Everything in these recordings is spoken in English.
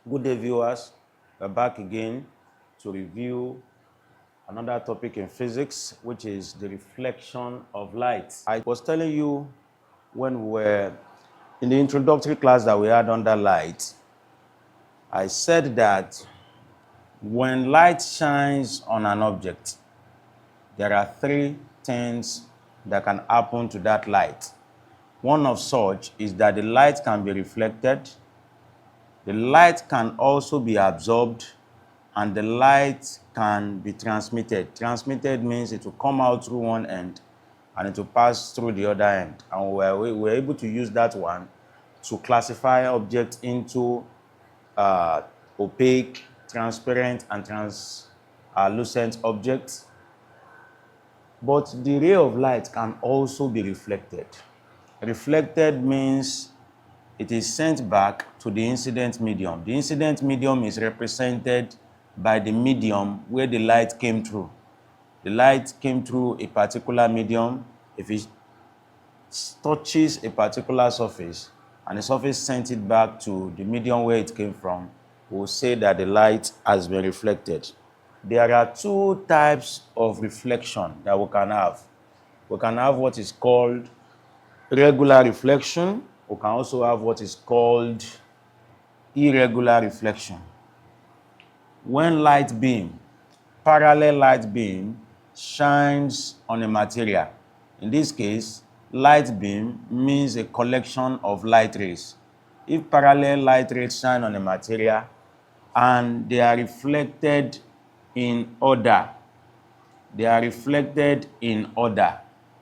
Good day, viewers. We're back again to review another topic in physics, which is the reflection of light. I was telling you when we were in the introductory class that we had under light, I said that when light shines on an object, there are three things that can happen to that light. One of such is that the light can be reflected, the light can also be absorbed, and the light can be transmitted. Transmitted means it will come out through one end and it will pass through the other end. And we're able to use that one to classify objects into opaque, transparent, and translucent objects. But the ray of light can also be reflected. Reflected means it is sent back to the incident medium. The incident medium is represented by the medium where the light came through. The light came through a particular medium. If it touches a particular surface and the surface sent it back to the medium where it came from, we'll say that the light has been reflected. There are two types of reflection that we can have. We can have what is called regular reflection. We can also have what is called irregular reflection. When light beam, parallel light beam, shines on a material, in this case, light beam means a collection of light rays. If parallel light rays shine on a material and they are reflected in order, we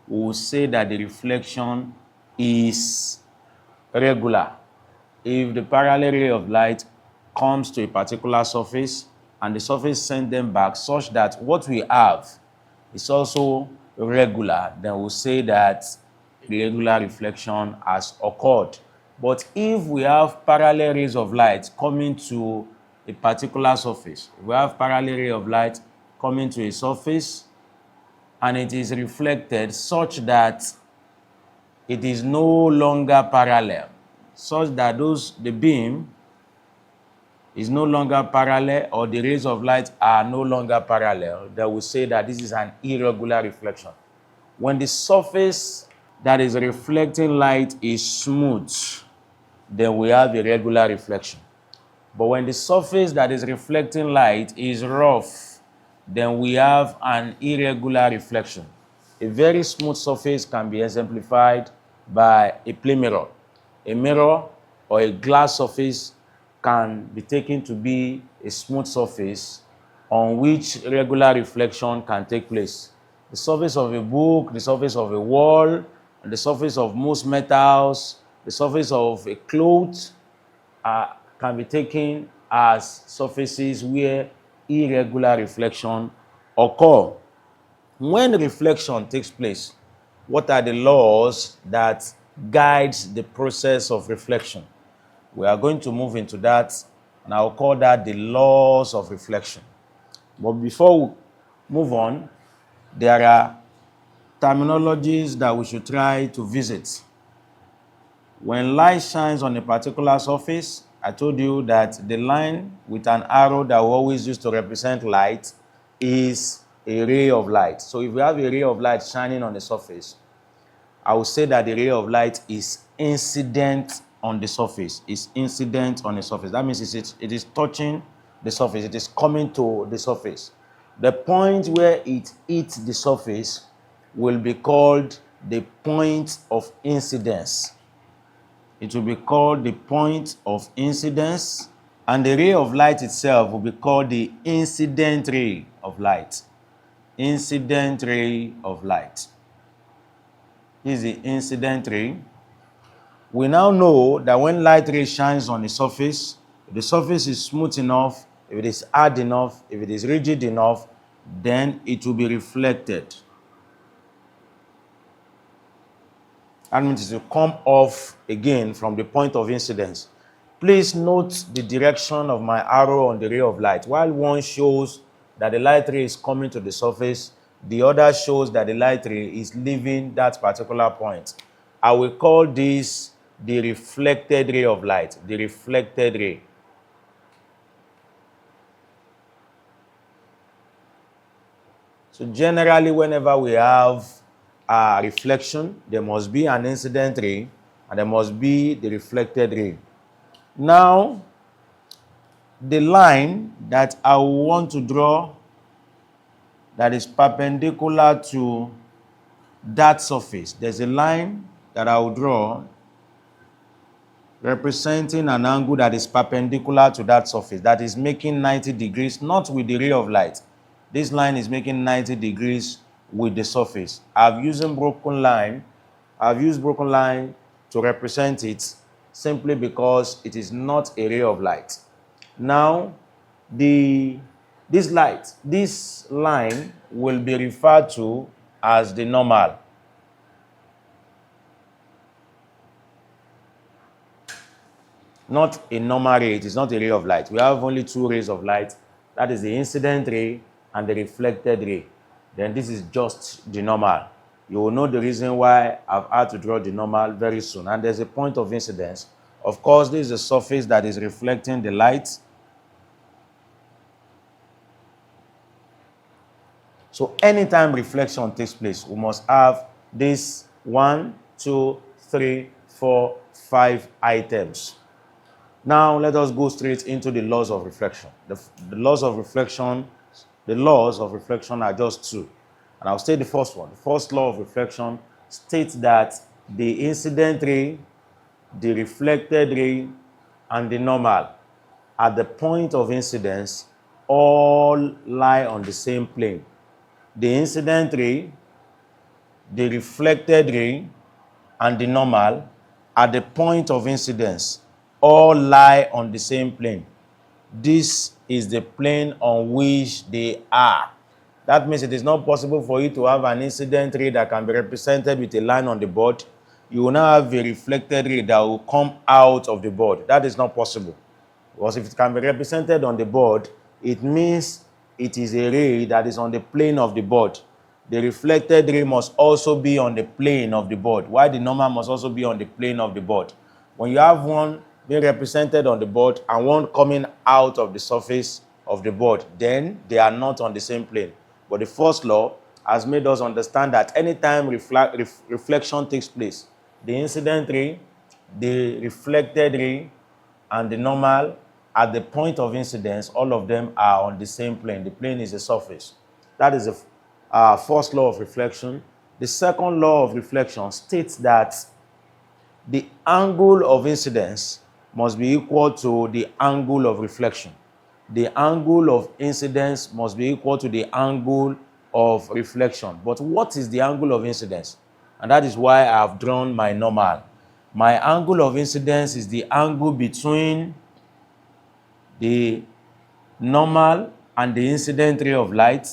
will say that the reflection is regular. If the parallel ray of light comes to a particular surface and the surface sends them back such that what we have is also regular, then we'll say that regular reflection has occurred. But if we have parallel rays of light coming to a particular surface, we have parallel ray of light coming to a surface and it is reflected such that it is no longer parallel, such that the beam is no longer parallel or the rays of light are no longer parallel, then we say that this is an irregular reflection. When the surface that is reflecting light is smooth, then we have a regular reflection. But when the surface that is reflecting light is rough, then we have an irregular reflection. A very smooth surface can be exemplified by a plane mirror. A mirror or a glass surface can be taken to be a smooth surface on which regular reflection can take place. The surface of a book, the surface of a wall, and the surface of most metals, the surface of a cloth can be taken as surfaces where irregular reflection occur. When reflection takes place, what are the laws that guides the process of reflection? We are going to move into that, and I'll call that the laws of reflection. But before we move on, there are terminologies that we should try to visit. When light shines on a particular surface, I told you that the line with an arrow that we always use to represent light is a ray of light. So if we have a ray of light shining on the surface, I will say that the ray of light is incident on the surface. It's incident on the surface. That means it is touching the surface. It is coming to the surface. The point where it hits the surface will be called the point of incidence. It will be called the point of incidence, and the ray of light itself will be called the incident ray of light. Incident ray of light. This is the incident ray. We now know that when light ray shines on the surface, if the surface is smooth enough, if it is hard enough, if it is rigid enough, then it will be reflected. That means it will come off again from the point of incidence. Please note the direction of my arrow on the ray of light. While one shows that the light ray is coming to the surface, the other shows that the light ray is leaving that particular point. I will call this the reflected ray of light, the reflected ray. So generally, whenever we have a reflection, there must be an incident ray and there must be the reflected ray. Now, the line that I want to draw that is perpendicular to that surface, there's a line that I will draw representing an angle that is perpendicular to that surface, that is making 90 degrees, not with the ray of light. This line is making 90 degrees with the surface. I've used broken line to represent it simply because it is not a ray of light. Now, this line will be referred to as the normal. Not a normal ray, it is not a ray of light. We have only two rays of light. That is the incident ray and the reflected ray. Then this is just the normal. You will know the reason why I've had to draw the normal very soon. And there's a point of incidence. Of course, this is a surface that is reflecting the light. So anytime reflection takes place, we must have this 1, 2, 3, 4, 5 items. Now let us go straight into the laws of reflection. The laws of reflection are just two. And I'll state the first one. The first law of reflection states that the incident ray, the reflected ray, and the normal at the point of incidence all lie on the same plane. The incident ray, the reflected ray, and the normal at the point of incidence all lie on the same plane. This is the plane on which they are. That means it is not possible for you to have an incident ray that can be represented with a line on the board. You will now have a reflected ray that will come out of the board. That is not possible. Because if it can be represented on the board, it means it is a ray that is on the plane of the board. The reflected ray must also be on the plane of the board, while the normal must also be on the plane of the board. When you have one being represented on the board and one coming out of the surface of the board, then they are not on the same plane. But the first law has made us understand that anytime reflection takes place, the incident ray, the reflected ray, and the normal at the point of incidence, all of them are on the same plane. The plane is a surface. That is the first law of reflection. The second law of reflection states that the angle of incidence must be equal to the angle of reflection. The angle of incidence must be equal to the angle of reflection. But what is the angle of incidence? And that is why I have drawn my normal. My angle of incidence is the angle between the normal and the incident ray of light.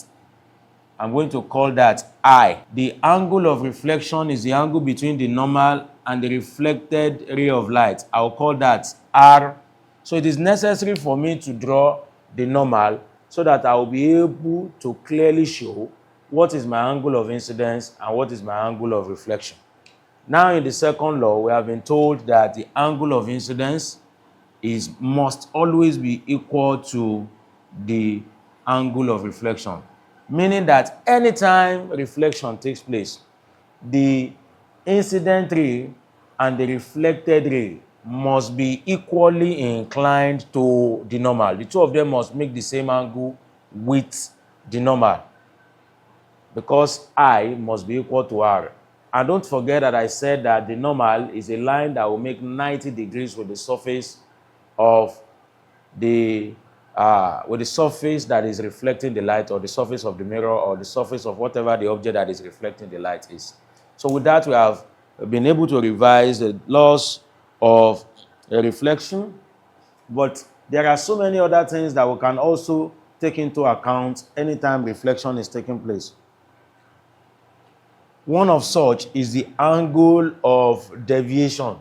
I'm going to call that I. The angle of reflection is the angle between the normal and the reflected ray of light. I'll call that R. So it is necessary for me to draw the normal so that I will be able to clearly show what is my angle of incidence and what is my angle of reflection. Now in the second law, we have been told that the angle of incidence must always be equal to the angle of reflection. Meaning that anytime reflection takes place, the incident ray and the reflected ray must be equally inclined to the normal. The two of them must make the same angle with the normal, because I must be equal to R. And don't forget that I said that the normal is a line that will make 90 degrees with the surface of the surface that is reflecting the light, or the surface of the mirror, or the surface of whatever the object that is reflecting the light is. So with that, we have been able to revise the laws of reflection, but there are so many other things that we can also take into account anytime reflection is taking place. One of such is the angle of deviation.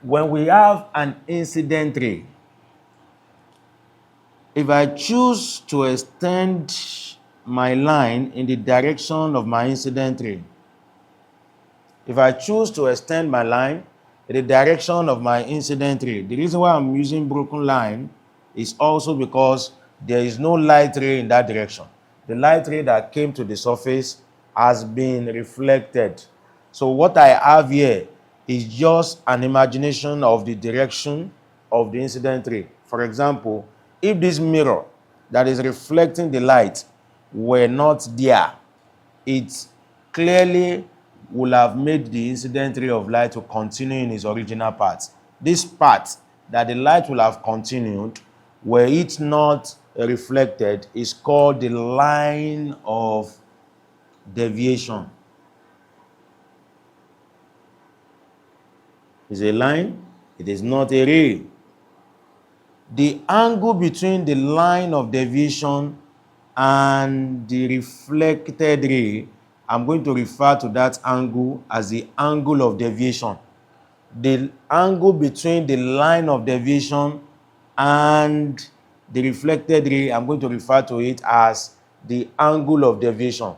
When we have an incident ray, if I choose to extend my line in the direction of my incident ray, the direction of my incident ray, the reason why I'm using broken line is also because there is no light ray in that direction. the light ray that came to the surface has been reflected. So what I have here is just an imagination of the direction of the incident ray. For example, if this mirror that is reflecting the light were not there, it clearly will have made the incident ray of light to continue in its original path. This path that the light will have continued, were it not reflected, is called the line of deviation. It's a line, it is not a ray. The angle between the line of deviation and the reflected ray, I'm going to refer to that angle as the angle of deviation. The angle between the line of deviation and the reflected ray, I'm going to refer to it as the angle of deviation.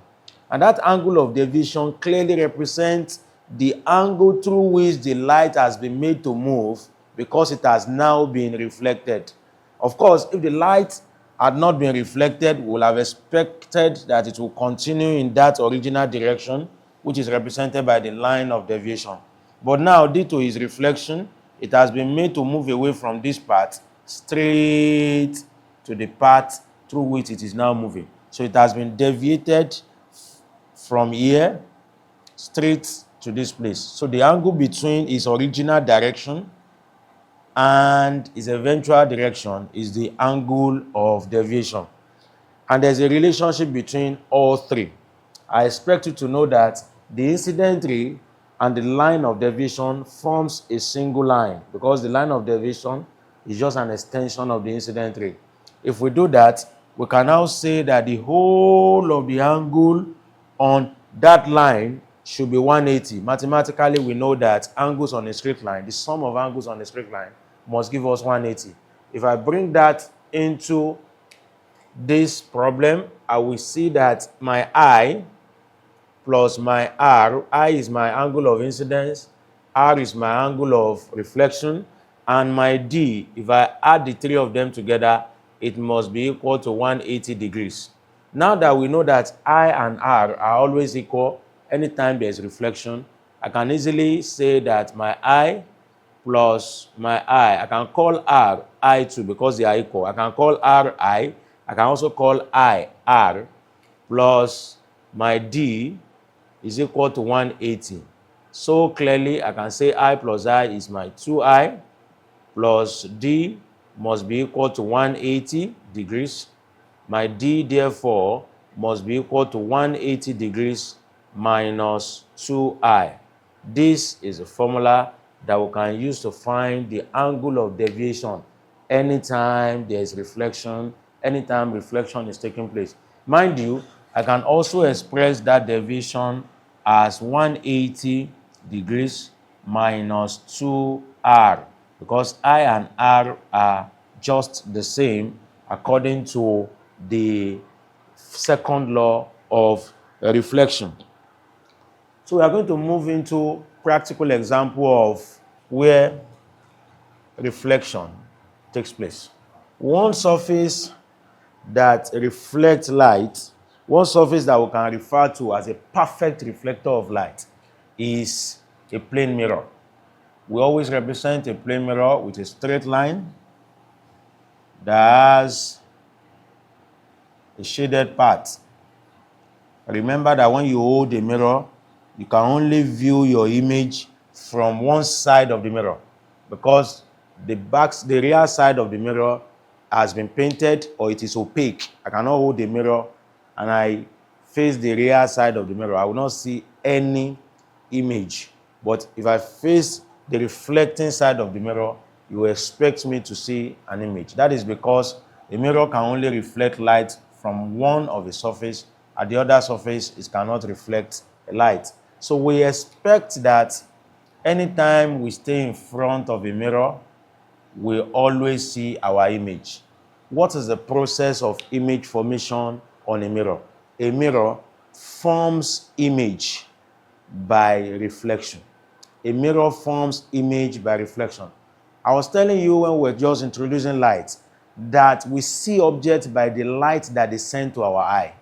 And that angle of deviation clearly represents the angle through which the light has been made to move because it has now been reflected. Of course, if the light had not been reflected, we would have expected that it will continue in that original direction, which is represented by the line of deviation. But now, due to its reflection, it has been made to move away from this path straight to the path through which it is now moving. So it has been deviated from here straight to this place. So the angle between its original direction and its eventual direction is the angle of deviation. And there's a relationship between all three. I expect you to know that the incident ray and the line of deviation forms a single line because the line of deviation is just an extension of the incident ray. If we do that, we can now say that the whole of the angle on that line should be 180. Mathematically, we know that angles on a straight line, the sum of angles on a straight line, must give us 180. If I bring that into this problem, I will see that my I plus my R, I is my angle of incidence, R is my angle of reflection, and my D, if I add the three of them together, it must be equal to 180 degrees. Now that we know that I and R are always equal anytime there is reflection, I can easily say that my I plus my I can call R I2 because they are equal. I can call R I can also call I R, plus my D is equal to 180. So clearly, I can say I plus I is my 2I, plus D must be equal to 180 degrees. My D, therefore, must be equal to 180 degrees minus 2I. This is a formula that we can use to find the angle of deviation anytime there is reflection, anytime reflection is taking place. Mind you, I can also express that deviation as 180 degrees minus 2R because I and R are just the same according to the second law of reflection. So we are going to move into practical example of where reflection takes place. One surface that reflects light, one surface that we can refer to as a perfect reflector of light is a plane mirror. We always represent a plane mirror with a straight line that has a shaded part. Remember that when you hold a mirror, you can only view your image from one side of the mirror because the rear side of the mirror has been painted or it is opaque. I cannot hold the mirror and I face the rear side of the mirror. I will not see any image. But if I face the reflecting side of the mirror, you will expect me to see an image. That is because the mirror can only reflect light from one of the surface. At the other surface, it cannot reflect light. So we expect that anytime we stay in front of a mirror, we always see our image. What is the process of image formation on a mirror? A mirror forms image by reflection. A mirror forms image by reflection. I was telling you when we were just introducing light that we see objects by the light that is sent to our eye.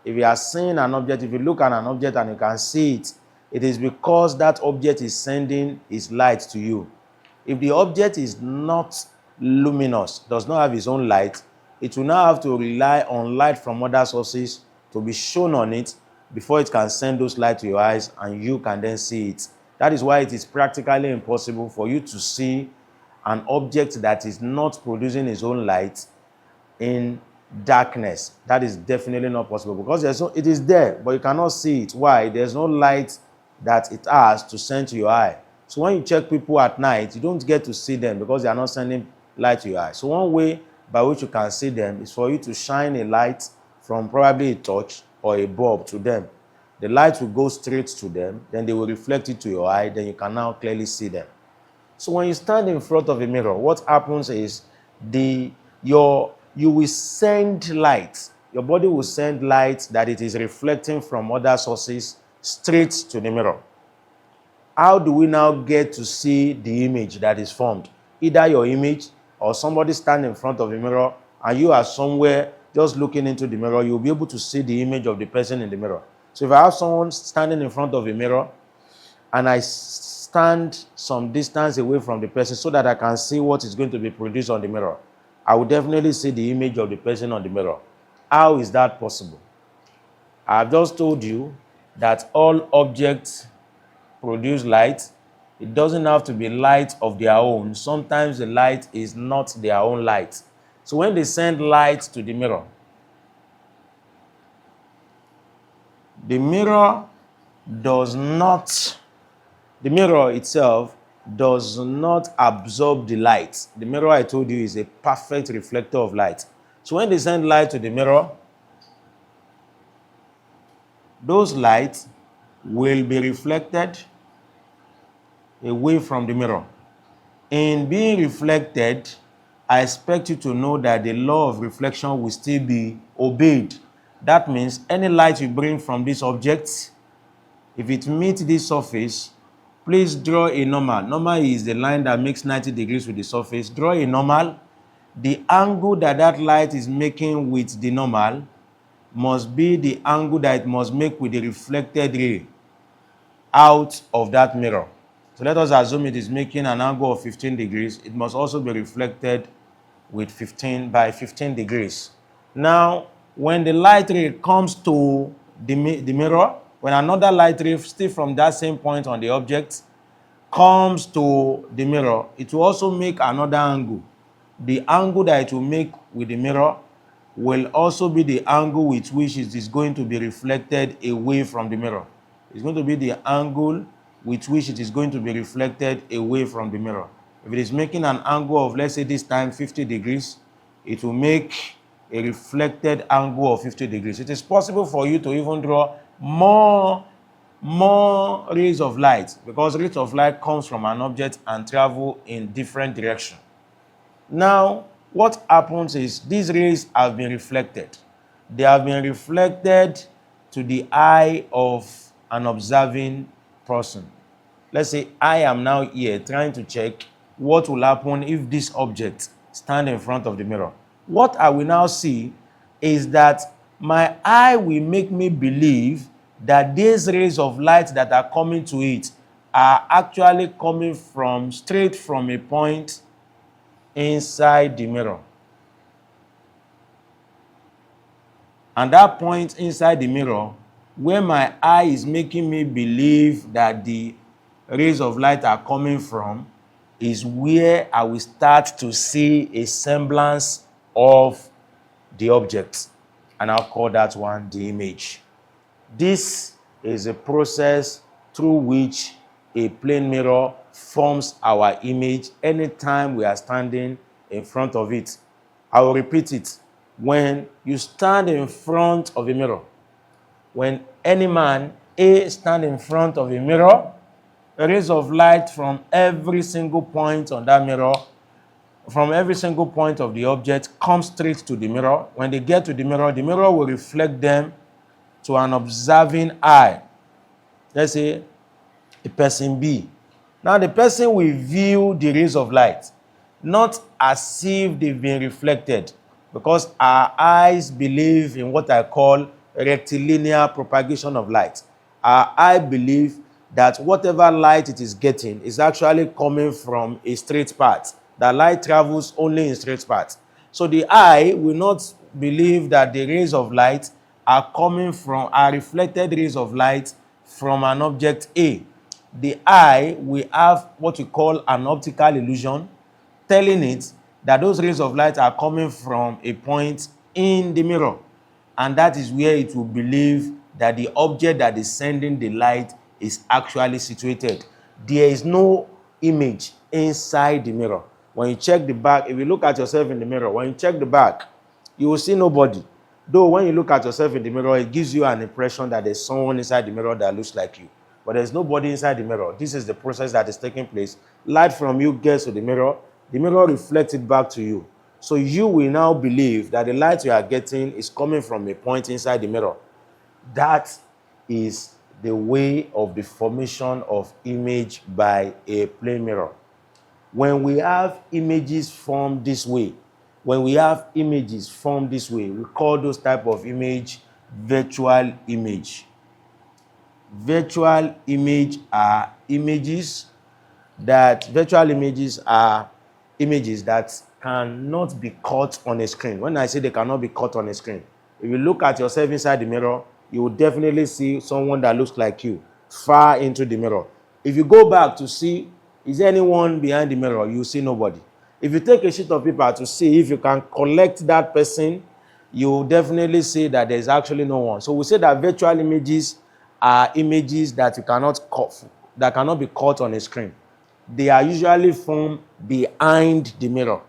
If you are seeing an object, if you look at an object and you can see it, it is because that object is sending its light to you. If the object is not luminous, does not have its own light, it will now have to rely on light from other sources to be shown on it before it can send those light to your eyes and you can then see it. That is why it is practically impossible for you to see an object that is not producing its own light in darkness. That is definitely not possible because it is there, but you cannot see it. Why? There's no light that it has to send to your eye. So when you check people at night, you don't get to see them because they are not sending light to your eye. So one way by which you can see them is for you to shine a light from probably a torch or a bulb to them. The light will go straight to them, then they will reflect it to your eye, then you can now clearly see them. So when you stand in front of a mirror, what happens is you will send light. Your body will send light that it is reflecting from other sources straight to the mirror. How do we now get to see the image that is formed? Either your image or somebody standing in front of a mirror and you are somewhere just looking into the mirror, you'll be able to see the image of the person in the mirror. So if I have someone standing in front of a mirror and I stand some distance away from the person so that I can see what is going to be produced on the mirror, I will definitely see the image of the person on the mirror. How is that possible? I've just told you that all objects produce light. It doesn't have to be light of their own. Sometimes the light is not their own light. So when they send light to the mirror itself does not absorb the light. The mirror, I told you, is a perfect reflector of light. So when they send light to the mirror, those lights will be reflected away from the mirror. In being reflected, I expect you to know that the law of reflection will still be obeyed. That means any light you bring from this object, if it meets this surface, please draw a normal. Normal is the line that makes 90 degrees with the surface. Draw a normal. The angle that that light is making with the normal must be the angle that it must make with the reflected ray out of that mirror. So let us assume it is making an angle of 15 degrees. It must also be reflected with 15 degrees. Now, when the light ray comes to the mirror, when another light ray still from that same point on the object comes to the mirror, it will also make another angle. The angle that it will make with the mirror will also be the angle with which it is going to be reflected away from the mirror. It's going to be the angle with which it is going to be reflected away from the mirror. If it is making an angle of, let's say this time 50 degrees, it will make a reflected angle of 50 degrees. It is possible for you to even draw more rays of light because rays of light comes from an object and travel in different directions. Now, what happens is these rays have been reflected. They have been reflected to the eye of an observing person. Let's say I am now here trying to check what will happen if this object stands in front of the mirror. What I will now see is that my eye will make me believe that these rays of light that are coming to it are actually coming straight from a point inside the mirror. And that point inside the mirror, where my eye is making me believe that the rays of light are coming from, is where I will start to see a semblance of the object. And I'll call that one the image. This is a process through which a plane mirror forms our image anytime we are standing in front of it. I will repeat it. When you stand in front of a mirror, when any man stand in front of a mirror, rays of light from every single point on that mirror, from every single point of the object, come straight to the mirror. When they get to the mirror will reflect them to an observing eye. Let's say a person B. Now the person will view the rays of light, not as if they've been reflected, because our eyes believe in what I call rectilinear propagation of light. Our eye believe that whatever light it is getting is actually coming from a straight path. The light travels only in straight paths. So the eye will not believe that the rays of light are reflected rays of light from an object A. The eye will have what we call an optical illusion, telling it that those rays of light are coming from a point in the mirror. And that is where it will believe that the object that is sending the light is actually situated. There is no image inside the mirror. When you check the back, if you look at yourself in the mirror, when you check the back, you will see nobody. Though when you look at yourself in the mirror, it gives you an impression that there's someone inside the mirror that looks like you. But there's nobody inside the mirror. This is the process that is taking place. Light from you gets to the mirror reflects it back to you. So you will now believe that the light you are getting is coming from a point inside the mirror. That is the way of the formation of image by a plane mirror. When we have images formed this way, we call those type of image virtual image. Virtual images are images that cannot be caught on a screen. When I say they cannot be caught on a screen, if you look at yourself inside the mirror, you will definitely see someone that looks like you far into the mirror. If you go back to see, is there anyone behind the mirror, you will see nobody. If you take a sheet of paper to see if you can collect that person, you will definitely see that there is actually no one. So we say that virtual images are images that cannot be caught on a screen. They are usually formed behind the mirror.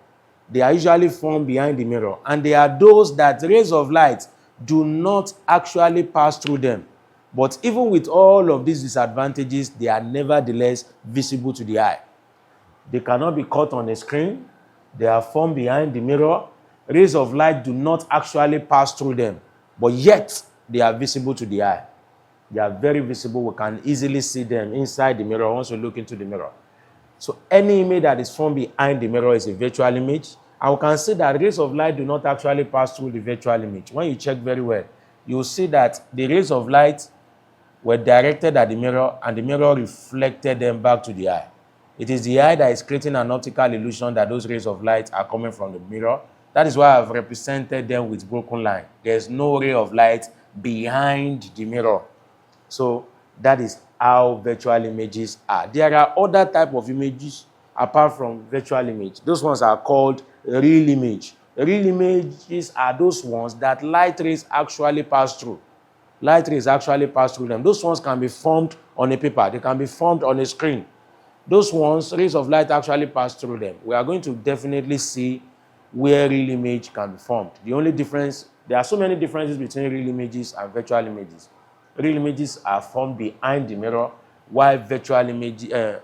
And they are those that rays of light do not actually pass through them. But even with all of these disadvantages, they are nevertheless visible to the eye. They cannot be caught on a screen. They are formed behind the mirror. Rays of light do not actually pass through them, but yet they are visible to the eye. They are very visible. We can easily see them inside the mirror once we look into the mirror. So any image that is formed behind the mirror is a virtual image. And we can see that rays of light do not actually pass through the virtual image. When you check very well, you will see that the rays of light were directed at the mirror and the mirror reflected them back to the eye. It is the eye that is creating an optical illusion that those rays of light are coming from the mirror. That is why I've represented them with broken line. There's no ray of light behind the mirror. So that is how virtual images are. There are other types of images apart from virtual image. Those ones are called real image. Real images are those ones that light rays actually pass through. Light rays actually pass through them. Those ones can be formed on a paper. They can be formed on a screen. Those ones, rays of light actually pass through them. We are going to definitely see where real image can be formed. The only difference, there are so many differences between real images and virtual images. Real images are formed behind the mirror, while virtual images are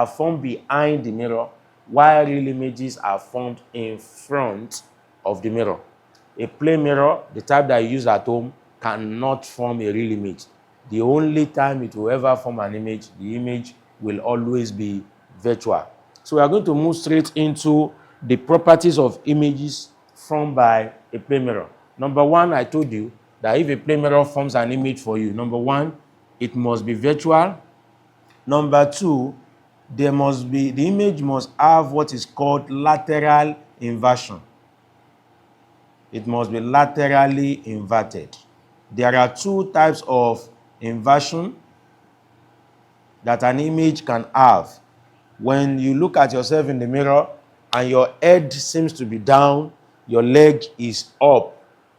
formed behind the mirror, while real images are formed in front of the mirror. A plain mirror, the type that you use at home, cannot form a real image. The only time it will ever form an image, the image will always be virtual. So we are going to move straight into the properties of images formed by a plane mirror. Number one, I told you that if a plane mirror forms an image for you, number one, it must be virtual. Number two, the image must have what is called lateral inversion. It must be laterally inverted. There are two types of inversion that an image can have. When you look at yourself in the mirror and your head seems to be down, your leg is up.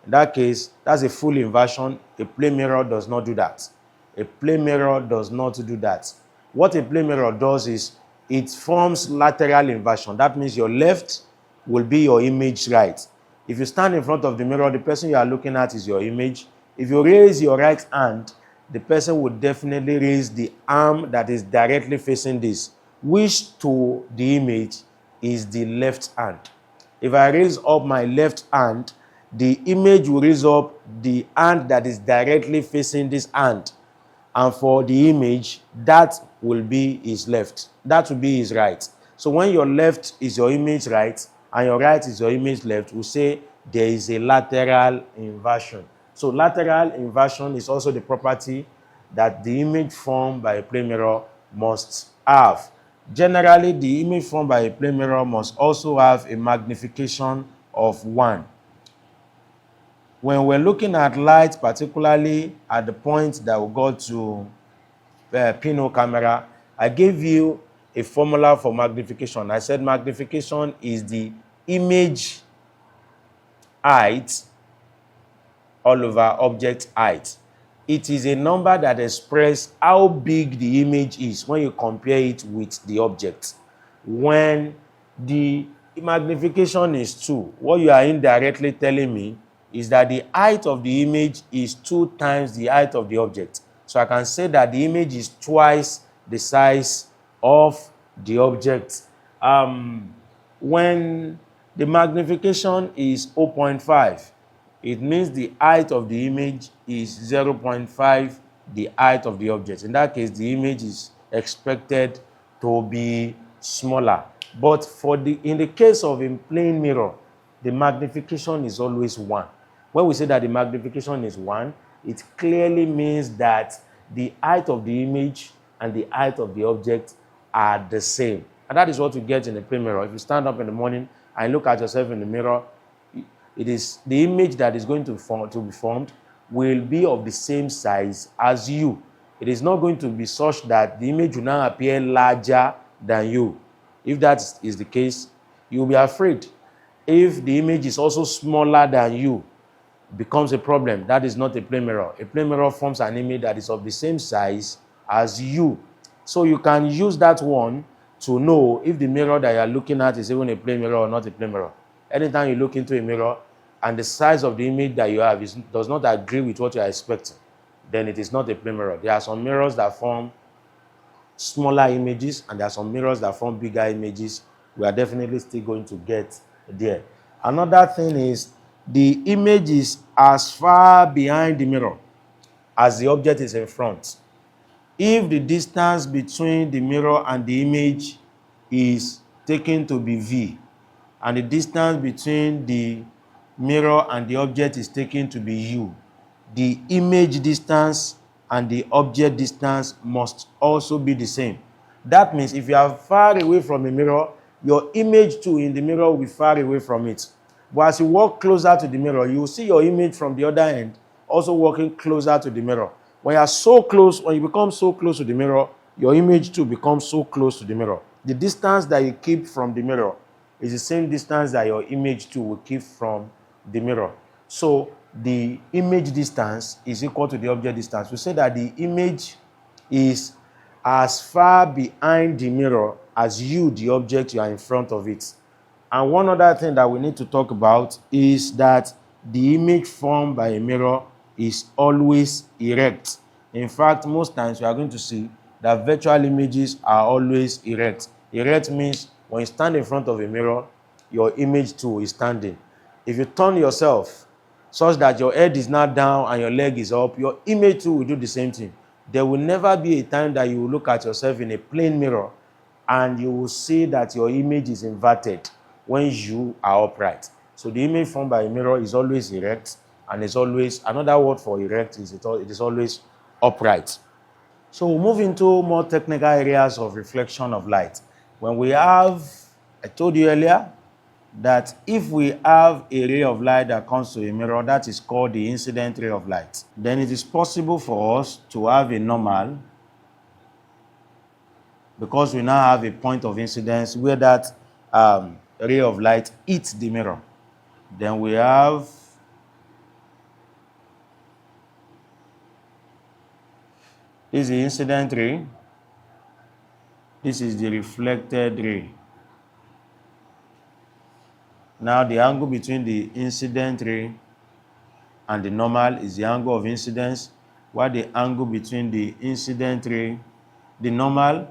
In that case, that's a full inversion. A plane mirror does not do that. A plane mirror does not do that. What a plane mirror does is it forms lateral inversion. That means your left will be your image right. If you stand in front of the mirror, the person you are looking at is your image. If you raise your right hand, the person would definitely raise the arm that is directly facing this, which to the image is the left hand. If I raise up my left hand, the image will raise up the hand that is directly facing this hand. And for the image, that will be his left. That will be his right. So when your left is your image right, and your right is your image left, we say there is a lateral inversion. So lateral inversion is also the property that the image formed by a plane mirror must have. Generally, the image formed by a plane mirror must also have a magnification of 1. When we're looking at light, particularly at the point that we got to pinhole camera, I gave you a formula for magnification. I said magnification is the image height all over object height. It is a number that expresses how big the image is when you compare it with the object. When the magnification is 2, what you are indirectly telling me is that the height of the image is 2 times the height of the object. So I can say that the image is twice the size of the object. When the magnification is 0.5, it means the height of the image is 0.5 the height of the object. In that case, the image is expected to be smaller. But in the case of a plane mirror, the magnification is always 1. When we say that the magnification is 1, it clearly means that the height of the image and the height of the object are the same. And that is what you get in a plane mirror. If you stand up in the morning and look at yourself in the mirror, it is the image that is going to be formed will be of the same size as you. It is not going to be such that the image will now appear larger than you. If that is the case, you will be afraid. If the image is also smaller than you, it becomes a problem. That is not a plane mirror. A plane mirror forms an image that is of the same size as you. So you can use that one to know if the mirror that you are looking at is even a plane mirror or not a plane mirror. Anytime you look into a mirror and the size of the image that you have does not agree with what you are expecting, then it is not a plane mirror. There are some mirrors that form smaller images and there are some mirrors that form bigger images. We are definitely still going to get there. Another thing is the image is as far behind the mirror as the object is in front. If the distance between the mirror and the image is taken to be V, and the distance between the mirror and the object is taken to be U, the image distance and the object distance must also be the same. That means if you are far away from a mirror, your image too in the mirror will be far away from it. But as you walk closer to the mirror, you will see your image from the other end also walking closer to the mirror. When you become so close to the mirror, your image too becomes so close to the mirror. The distance that you keep from the mirror is the same distance that your image too will keep from the mirror. So the image distance is equal to the object distance. We say that the image is as far behind the mirror as you, the object, you are in front of it. And one other thing that we need to talk about is that the image formed by a mirror is always erect. In fact, most times we are going to see that virtual images are always erect. Erect means when you stand in front of a mirror, your image too is standing. If you turn yourself such that your head is not down and your leg is up, your image too will do the same thing. There will never be a time that you will look at yourself in a plane mirror and you will see that your image is inverted when you are upright. So the image formed by a mirror is always erect, and it's always, another word for erect is it is always upright. So we'll move into more technical areas of reflection of light. When we have, I told you earlier, that if we have a ray of light that comes to a mirror, that is called the incident ray of light. Then it is possible for us to have a normal, because we now have a point of incidence where that ray of light hits the mirror. Then we have this is the incident ray. This is the reflected ray. Now the angle between the incident ray and the normal is the angle of incidence, while the angle between the incident ray, the normal,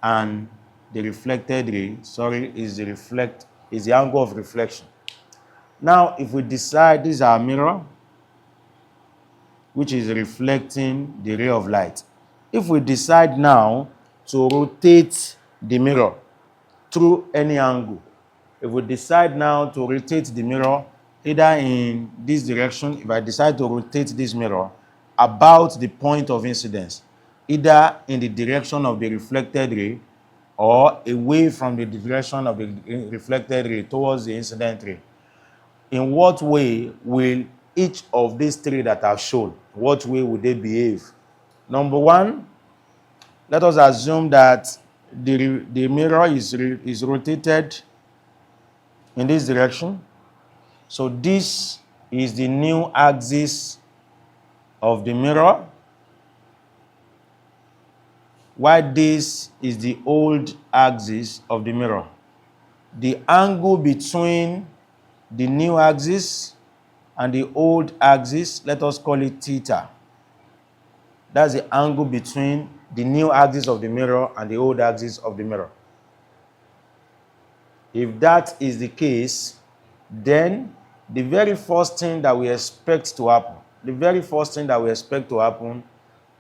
and the reflected ray, is the angle of reflection. Now, if we decide this is our mirror, which is reflecting the ray of light. If we decide now to rotate the mirror through any angle, if we decide now to rotate the mirror either in this direction, if I decide to rotate this mirror about the point of incidence, either in the direction of the reflected ray or away from the direction of the reflected ray towards the incident ray, in what way will each of these three that I've shown, what way will they behave? Number one, let us assume that the mirror is rotated in this direction. So this is the new axis of the mirror, while this is the old axis of the mirror. The angle between the new axis and the old axis, let us call it theta. That's the angle between the new axis of the mirror and the old axis of the mirror. If that is the case, then the very first thing that we expect to happen,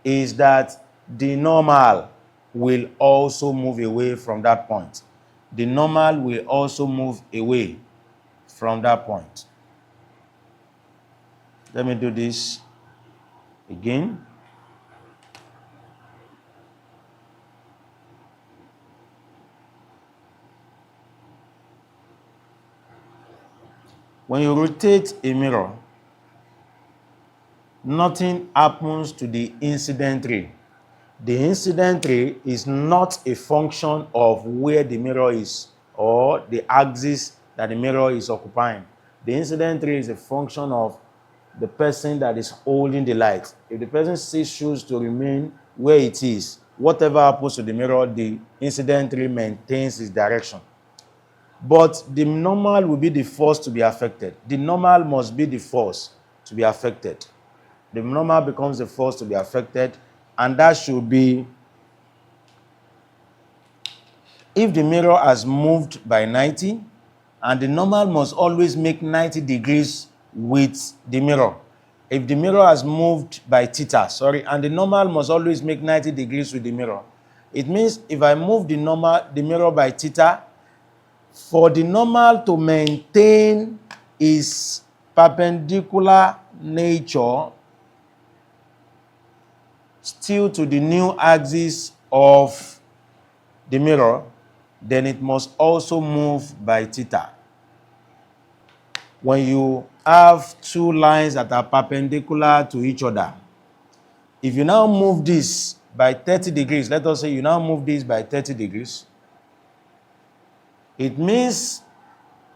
is that the normal will also move away from that point. The normal will also move away from that point. Let me do this again. When you rotate a mirror, nothing happens to the incident ray. The incident ray is not a function of where the mirror is or the axis that the mirror is occupying. The incident ray is a function of the person that is holding the light. If the person chooses to remain where it is, whatever happens to the mirror, the incident ray maintains its direction. But the normal will be the first to be affected. The normal must be the first to be affected. The normal becomes the first to be affected, and that should be if the mirror has moved by 90, and the normal must always make 90 degrees with the mirror. If the mirror has moved by theta, and the normal must always make 90 degrees with the mirror, it means if I move the mirror by theta, for the normal to maintain its perpendicular nature still to the new axis of the mirror, then it must also move by theta. When you have two lines that are perpendicular to each other, if you now move this by 30 degrees, let us say you now move this by 30 degrees, it means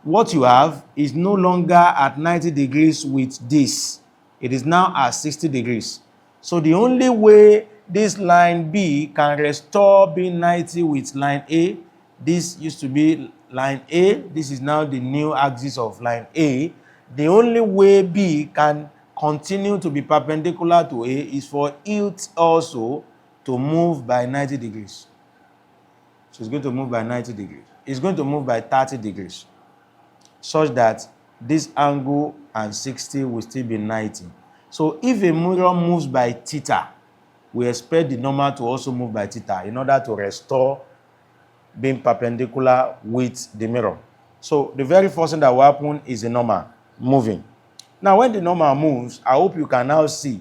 what you have is no longer at 90 degrees with this. It is now at 60 degrees. So the only way this line B can restore being 90 with line A, this used to be line A, this is now the new axis of line A. The only way B can continue to be perpendicular to A is for it also to move by 90 degrees. So it's going to move by 90 degrees. It's going to move by 30 degrees, such that this angle and 60 will still be 90. So if a mirror moves by theta, we expect the normal to also move by theta in order to restore being perpendicular with the mirror. So the very first thing that will happen is the normal moving. Now when the normal moves, I hope you can now see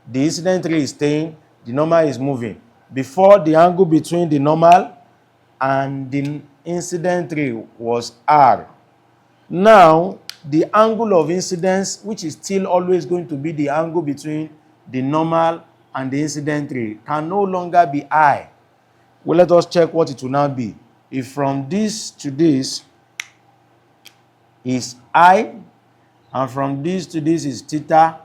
the incident ray is staying, the normal is moving. Before, the angle between the normal and the incident ray was R. Now, the angle of incidence, which is still always going to be the angle between the normal and the incident ray, can no longer be I. Well, let us check what it will now be. If from this to this is I, and from this to this is theta,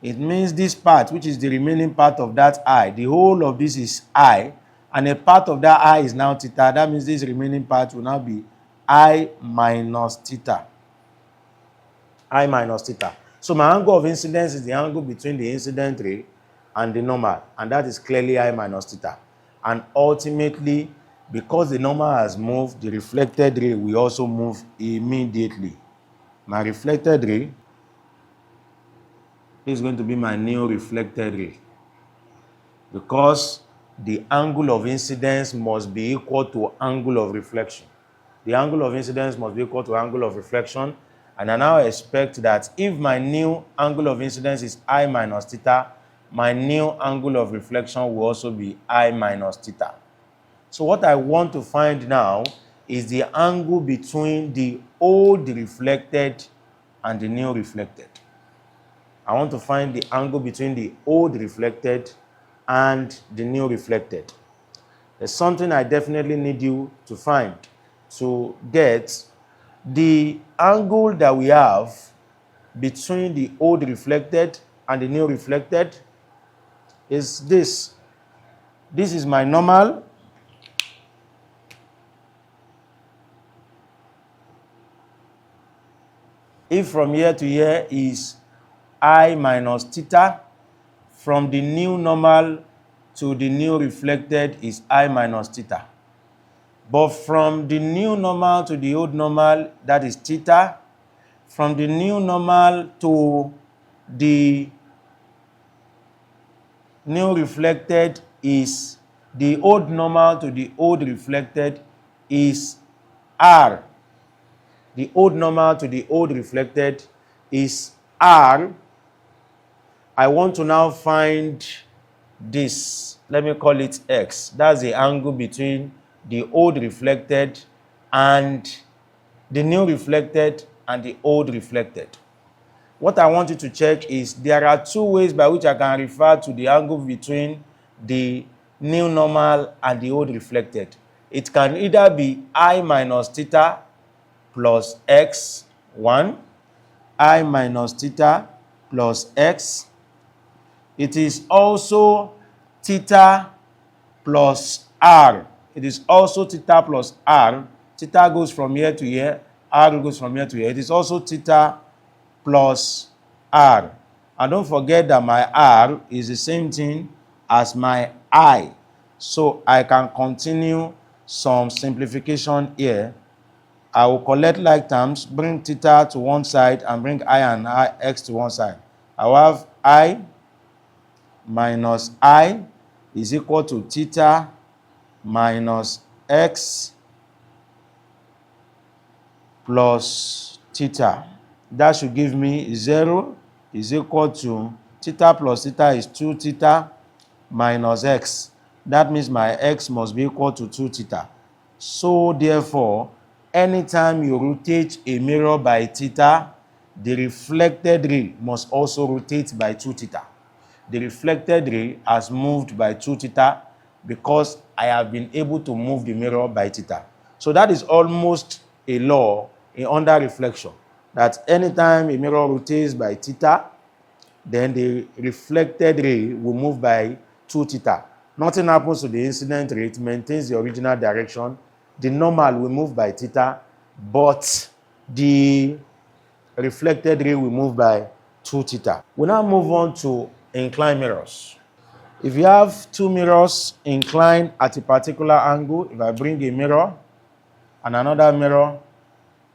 it means this part, which is the remaining part of that I, the whole of this is I, and a part of that I is now theta. That means this remaining part will now be I minus theta. I minus theta. So my angle of incidence is the angle between the incident ray and the normal, and that is clearly I minus theta. And ultimately, because the normal has moved, the reflected ray will also move immediately. My reflected ray is going to be my new reflected ray, because the angle of incidence must be equal to angle of reflection. The angle of incidence must be equal to angle of reflection, And I now expect that if my new angle of incidence is I minus theta, my new angle of reflection will also be I minus theta. So what I want to find now is the angle between the old reflected and the new reflected. I want to find the angle between the old reflected and the new reflected. There's something I definitely need you to find to get the angle that we have between the old reflected and the new reflected is this. This is my normal. If from here to here is I minus theta, from the new normal to the new reflected is I minus theta. But from the new normal to the old normal, that is theta. From the new normal to the new reflected is the old normal to the old reflected is R. The old normal to the old reflected is R. I want to now find this. Let me call it X. That's the angle between the old reflected and the new reflected and the old reflected. What I want you to check is there are two ways by which I can refer to the angle between the new normal and the old reflected. It can either be I minus theta plus X, 1, I minus theta plus X. It is also theta plus R. It is also theta plus R. Theta goes from here to here. R goes from here to here. It is also theta plus R. And don't forget that my R is the same thing as my I. So I can continue some simplification here. I will collect like terms, bring theta to one side and bring I and X to one side. I will have I minus I is equal to theta minus X plus theta. That should give me 0 is equal to theta plus theta is 2 theta minus X. That means my X must be equal to 2 theta. So therefore, anytime you rotate a mirror by theta, the reflected ray must also rotate by 2 theta. The reflected ray has moved by 2 theta because I have been able to move the mirror by theta. So that is almost a law under reflection, that anytime a mirror rotates by theta, then the reflected ray will move by 2 theta. Nothing happens to the incident ray, it maintains the original direction. The normal will move by theta, but the reflected ray will move by 2 theta. We now move on to inclined mirrors. If you have two mirrors inclined at a particular angle, if I bring a mirror and another mirror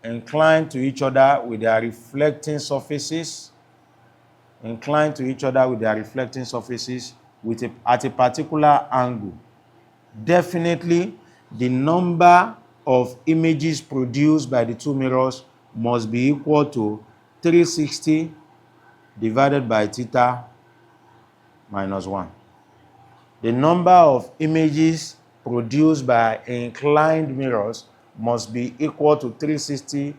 inclined to each other with their reflecting surfaces, at a particular angle, definitely the number of images produced by the two mirrors must be equal to 360 divided by theta minus 1. The number of images produced by inclined mirrors must be equal to 360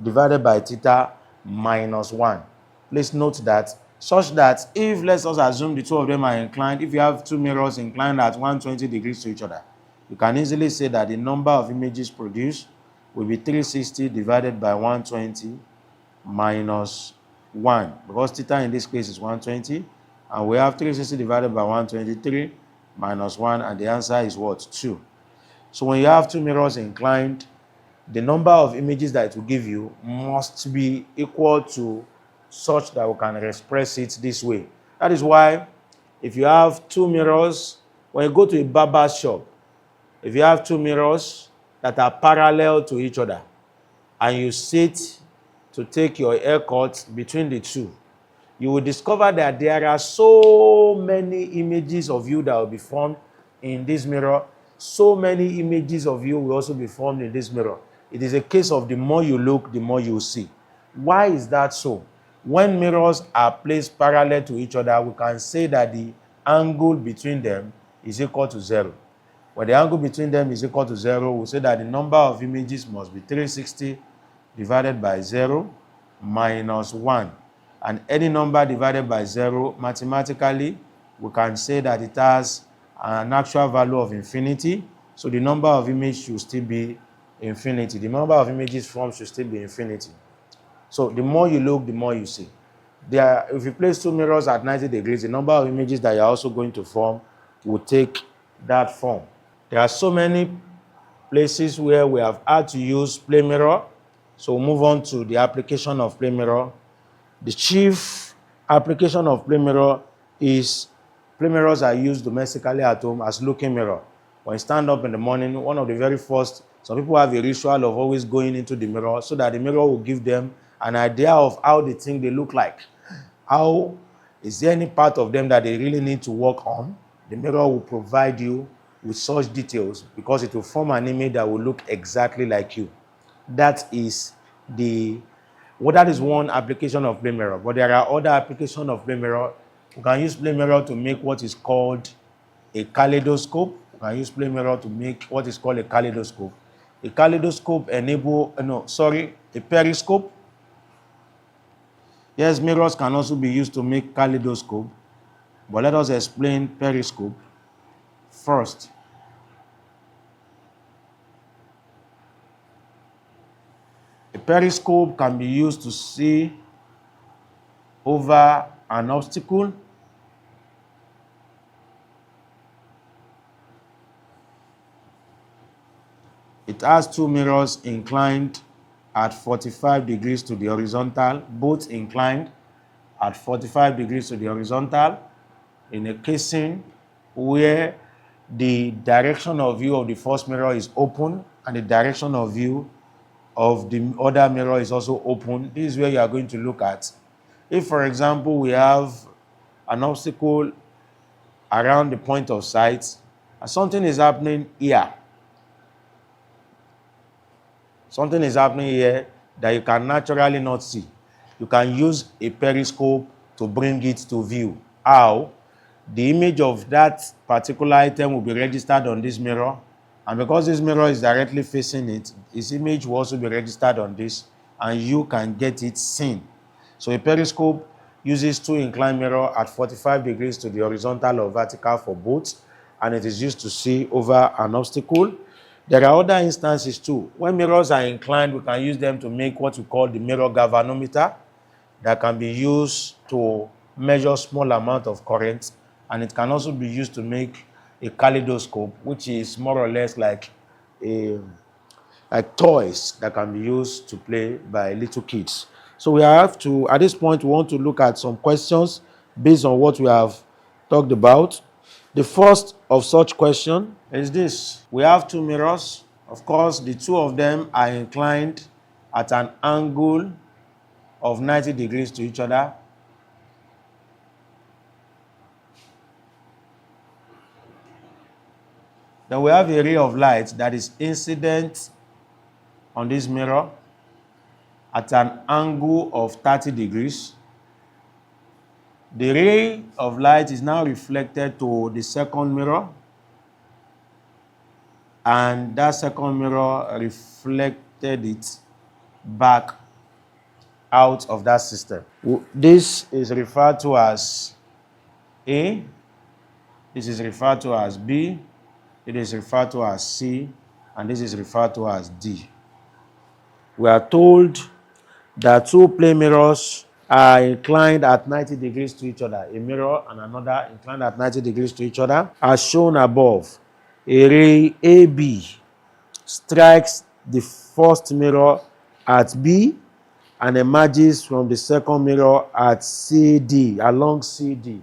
divided by theta minus 1. Please note that, such that if, let's also assume the two of them are inclined, if you have two mirrors inclined at 120 degrees to each other, you can easily say that the number of images produced will be 360 divided by 120 minus 1, because theta in this case is 120, and we have 360 divided by 123 minus 1, and the answer is what? 2. So when you have two mirrors inclined, the number of images that it will give you must be equal to such that we can express it this way. That is why if you have two mirrors, when you go to a barber shop, if you have two mirrors that are parallel to each other and you sit to take your haircut between the two, you will discover that there are so many images of you that will be formed in this mirror. So many images of you will also be formed in this mirror. It is a case of the more you look, the more you will see. Why is that so? When mirrors are placed parallel to each other, we can say that the angle between them is equal to 0. When the angle between them is equal to 0, we say that the number of images must be 360 divided by 0 minus 1. And any number divided by 0, mathematically, we can say that it has an actual value of infinity. So the number of images should still be infinity. The number of images formed should still be infinity. So the more you look, the more you see. If you place two mirrors at 90 degrees, the number of images that you're also going to form will take that form. There are so many places where we have had to use plane mirror. So we'll move on to the application of plane mirror. The chief application of plane mirror is plane mirrors are used domestically at home as looking mirror. When you stand up in the morning, one of the very first, some people have a ritual of always going into the mirror so that the mirror will give them an idea of how they think they look like. How is there any part of them that they really need to work on? The mirror will provide you with such details because it will form an image that will look exactly like you. That is one application of plane mirror. But there are other applications of plane mirror. You can use plane mirror to make what is called a kaleidoscope. You can use plane mirror to make what is called a kaleidoscope. A kaleidoscope a periscope. Yes, mirrors can also be used to make kaleidoscope, but let us explain periscope first. A periscope can be used to see over an obstacle. It has two mirrors inclined at 45 degrees to the horizontal, both inclined at 45 degrees to the horizontal, in a casing where the direction of view of the first mirror is open and the direction of view of the other mirror is also open. This is where you are going to look at. If, for example, we have an obstacle around the point of sight, and something is happening here. Something is happening here that you can naturally not see. You can use a periscope to bring it to view. How? The image of that particular item will be registered on this mirror. And because this mirror is directly facing it, its image will also be registered on this, and you can get it seen. So a periscope uses two inclined mirrors at 45 degrees to the horizontal or vertical for both, and it is used to see over an obstacle. There are other instances too. When mirrors are inclined, we can use them to make what we call the mirror galvanometer that can be used to measure small amount of current, and it can also be used to make a kaleidoscope, which is more or less like toys that can be used to play by little kids. So we have to, at this point, we want to look at some questions based on what we have talked about. The first of such question is this. We have two mirrors. Of course, the two of them are inclined at an angle of 90 degrees to each other. Then we have a ray of light that is incident on this mirror at an angle of 30 degrees. The ray of light is now reflected to the second mirror, and that second mirror reflected it back out of that system. This is referred to as A, this is referred to as B, it is referred to as C, and this is referred to as D. We are told that two plane mirrors are inclined at 90 degrees to each other. A mirror and another inclined at 90 degrees to each other. As shown above, a ray AB strikes the first mirror at B and emerges from the second mirror at CD, along CD.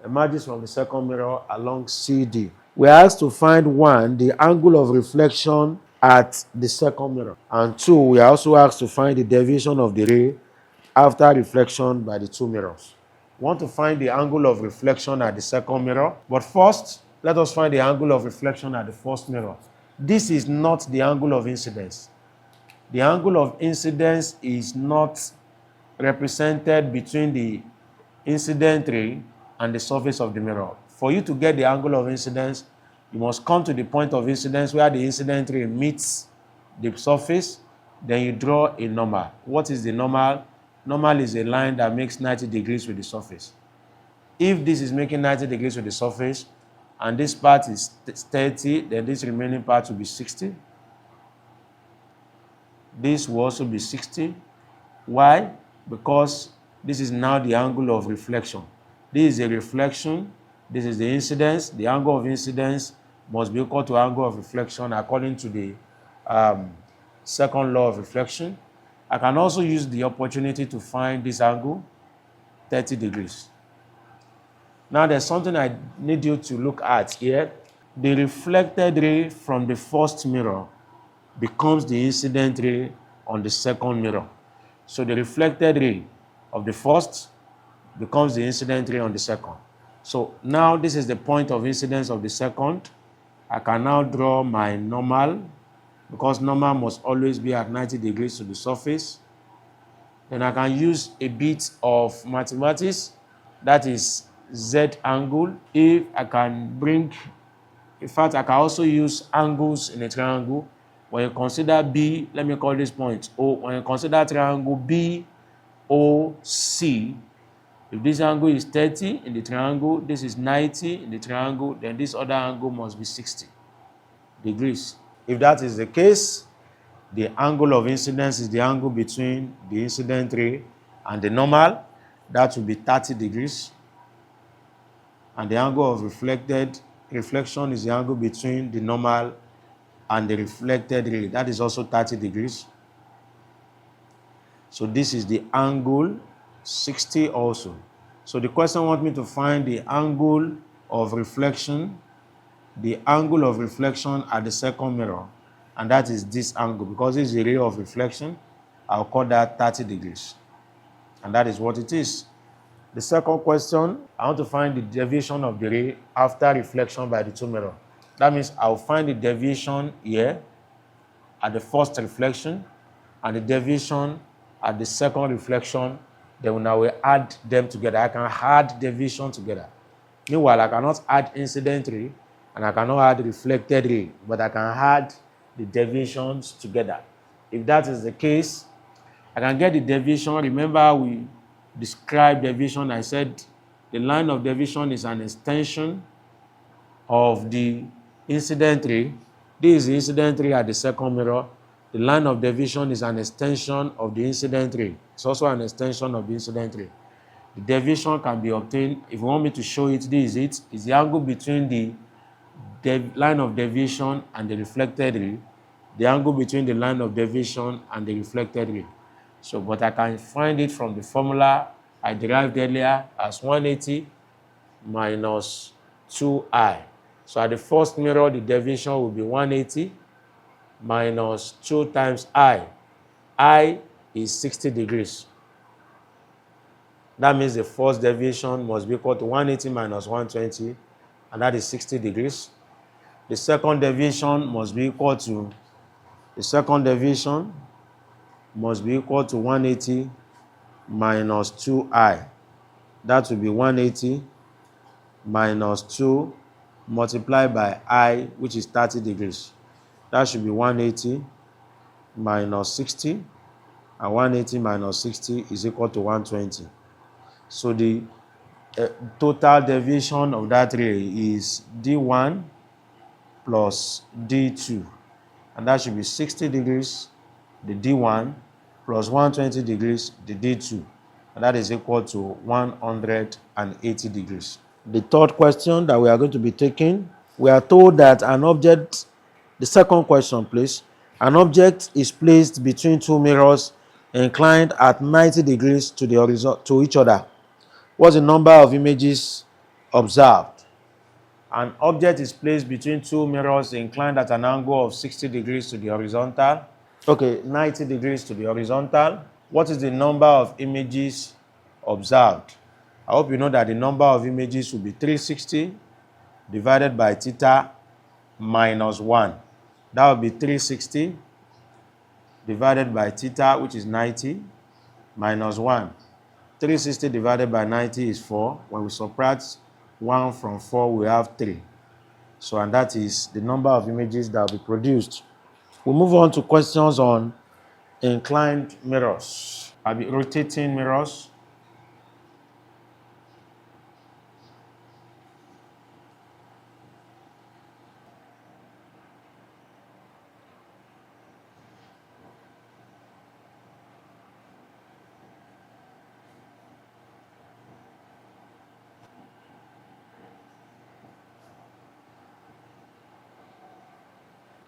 Emerges from the second mirror along CD. We are asked to find 1, the angle of reflection at the second mirror. And 2, we are also asked to find the deviation of the ray after reflection by the two mirrors. We want to find the angle of reflection at the second mirror. But first, let us find the angle of reflection at the first mirror. This is not the angle of incidence. The angle of incidence is not represented between the incident ray and the surface of the mirror. For you to get the angle of incidence, you must come to the point of incidence where the incident ray meets the surface, then you draw a normal. What is the normal? Normal is a line that makes 90 degrees with the surface. If this is making 90 degrees with the surface, and this part is 30, then this remaining part will be 60. This will also be 60. Why? Because this is now the angle of reflection. This is a reflection. This is the incidence. The angle of incidence must be equal to angle of reflection according to the second law of reflection. I can also use the opportunity to find this angle, 30 degrees. Now there's something I need you to look at here. The reflected ray from the first mirror becomes the incident ray on the second mirror. So the reflected ray of the first becomes the incident ray on the second. So now this is the point of incidence of the second. I can now draw my normal, because normal must always be at 90 degrees to the surface. Then I can use a bit of mathematics, that is Z angle. If I can bring, in fact, I can also use angles in a triangle. When you consider B, let me call this point O. When you consider triangle BOC, if this angle is 30 in the triangle, this is 90 in the triangle, then this other angle must be 60 degrees. If that is the case, the angle of incidence is the angle between the incident ray and the normal. That will be 30 degrees. And the angle of reflection is the angle between the normal and the reflected ray. That is also 30 degrees. So this is the angle 60 also. So the question wants me to find the angle of reflection, the angle of reflection at the second mirror, and that is this angle. Because this is a ray of reflection, I'll call that 30 degrees. And that is what it is. The second question, I want to find the deviation of the ray after reflection by the two mirrors. That means I'll find the deviation here at the first reflection and the deviation at the second reflection. Then I will add them together. I can add deviation together. Meanwhile, I cannot add incident ray and I cannot add reflected ray, but I can add the deviations together. If that is the case, I can get the deviation. Remember, we described deviation. I said the line of deviation is an extension of the incident ray. This is the incident ray at the second mirror. The line of deviation is an extension of the incident ray. It's also an extension of the incident ray. The deviation can be obtained. If you want me to show it, this is it. It's the angle between the line of deviation and the reflected ray. The angle between the line of deviation and the reflected ray. So, but I can find it from the formula I derived earlier as 180 minus 2i. So at the first mirror, the deviation will be 180 minus 2 times I. I is 60 degrees. That means the first deviation must be equal to 180 minus 120, and that is 60 degrees. The second deviation must be equal to 180 minus 2i. That will be 180 minus 2 multiplied by I, which is 30 degrees. That should be 180 minus 60, and 180 minus 60 is equal to 120. So the total deviation of that ray is D1 plus D2, and that should be 60 degrees, the D1, plus 120 degrees, the D2, and that is equal to 180 degrees. The third question that we are going to be taking, we are told that an object, the second question please, an object is placed between two mirrors inclined at 90 degrees to the horizon to each other. What's the number of images observed? An object is placed between two mirrors inclined at an angle of 60 degrees to the horizontal. Okay, 90 degrees to the horizontal. What is the number of images observed? I hope you know that the number of images will be 360 divided by theta minus 1. That will be 360 divided by theta, which is 90, minus 1. 360 divided by 90 is 4. When we subtract 1 from 4, we have 3. So, and that is the number of images that will be produced. We'll move on to questions on inclined mirrors. I'll be rotating mirrors.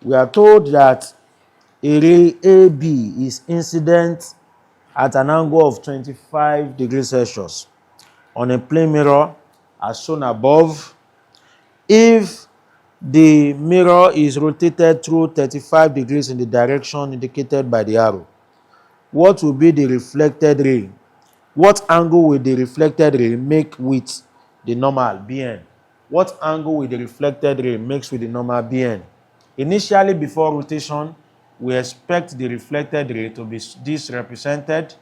We are told that a ray AB is incident at an angle of 25 degrees Celsius on a plane mirror as shown above. If the mirror is rotated through 35 degrees in the direction indicated by the arrow, what will be the reflected ray? What angle will the reflected ray make with the normal BN? What angle will the reflected ray make with the normal BN? Initially, before rotation, we expect the reflected ray to be this represented.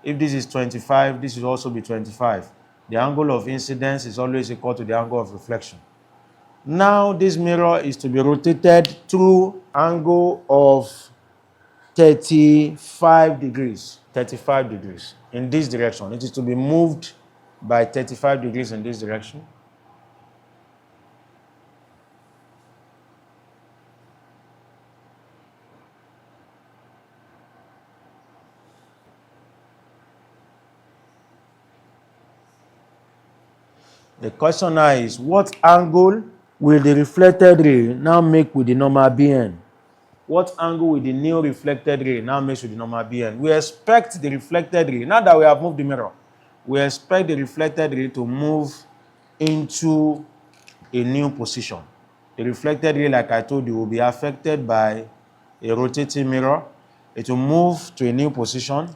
If this is 25, this will also be 25. The angle of incidence is always equal to the angle of reflection. Now, this mirror is to be rotated through angle of 35 degrees. 35 degrees in this direction. It is to be moved by 35 degrees in this direction. The question now is, what angle will the reflected ray now make with the normal BN? What angle will the new reflected ray now make with the normal BN? We expect the reflected ray, now that we have moved the mirror, we expect the reflected ray to move into a new position. The reflected ray, like I told you, will be affected by a rotating mirror. It will move to a new position.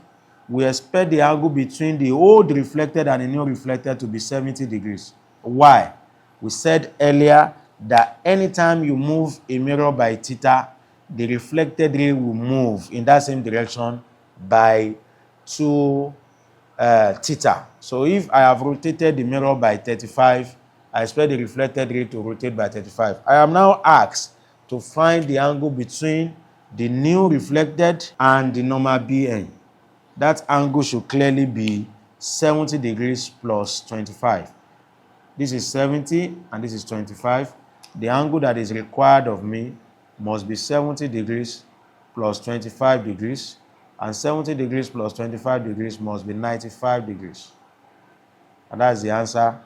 We expect the angle between the old reflected and the new reflected to be 70 degrees. Why? We said earlier that anytime you move a mirror by theta, the reflected ray will move in that same direction by 2 theta. So if I have rotated the mirror by 35, I expect the reflected ray to rotate by 35. I am now asked to find the angle between the new reflected and the normal BN. That angle should clearly be 70 degrees plus 25. This is 70 and this is 25. The angle that is required of me must be 70 degrees plus 25 degrees, and 70 degrees plus 25 degrees must be 95 degrees. And that's the answer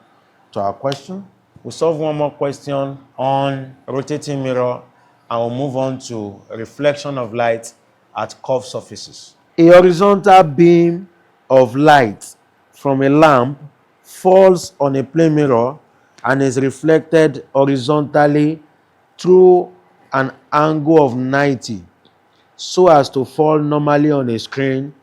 to our question. We'll solve one more question on rotating mirror and we'll move on to reflection of light at curved surfaces. A horizontal beam of light from a lamp falls on a plane mirror and is reflected horizontally through an angle of 90 so as to fall normally on a screen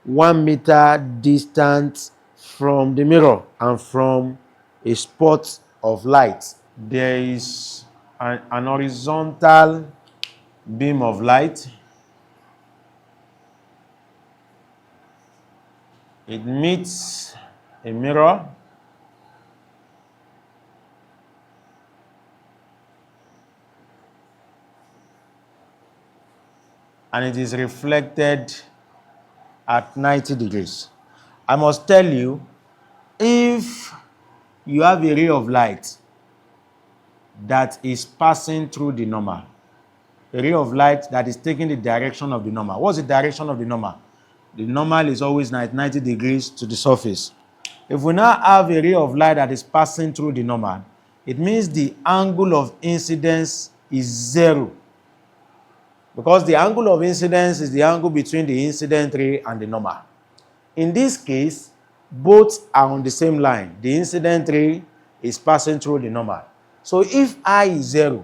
1 meter distant from the mirror and from a spot of light. There is an horizontal beam of light. It meets a mirror. And it is reflected at 90 degrees. I must tell you, if you have a ray of light that is passing through the normal, a ray of light that is taking the direction of the normal. What's the direction of the normal? The normal is always 90 degrees to the surface. If we now have a ray of light that is passing through the normal, it means the angle of incidence is 0. Because the angle of incidence is the angle between the incident ray and the normal. In this case, both are on the same line. The incident ray is passing through the normal. So if I is 0,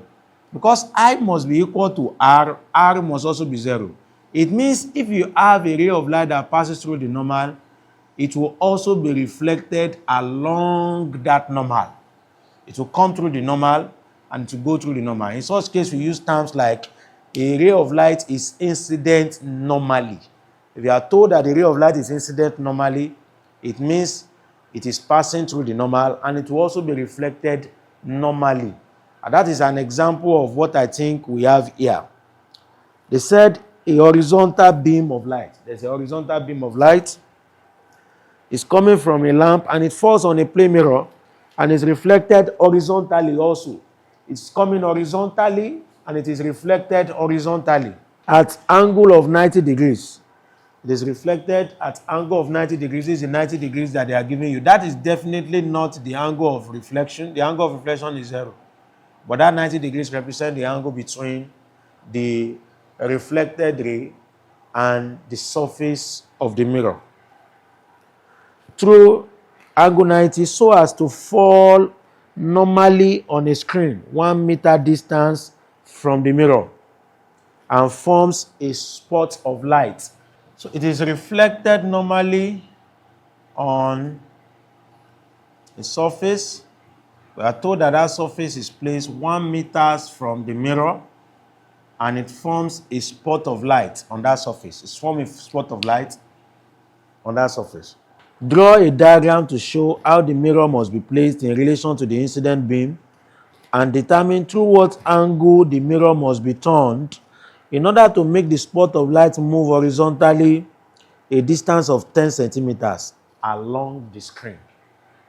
because I must be equal to R, R must also be 0. It means if you have a ray of light that passes through the normal, it will also be reflected along that normal. It will come through the normal and to go through the normal. In such case, we use terms like a ray of light is incident normally. If you are told that the ray of light is incident normally, it means it is passing through the normal and it will also be reflected normally. And that is an example of what I think we have here. They said a horizontal beam of light. There's a horizontal beam of light. It's coming from a lamp and it falls on a plane mirror and is reflected horizontally also. It's coming horizontally and it is reflected horizontally at angle of 90 degrees. It is reflected at angle of 90 degrees. This is the 90 degrees that they are giving you. That is definitely not the angle of reflection. The angle of reflection is 0. But that 90 degrees represents the angle between the reflected ray and the surface of the mirror. Through angle 90 so as to fall normally on a screen 1 meter distance from the mirror and forms a spot of light. So it is reflected normally on a surface. We are told that that surface is placed 1 meter from the mirror and it forms a spot of light on that surface. It's forming a spot of light on that surface. Draw a diagram to show how the mirror must be placed in relation to the incident beam and determine through what angle the mirror must be turned in order to make the spot of light move horizontally a distance of 10 centimeters along the screen.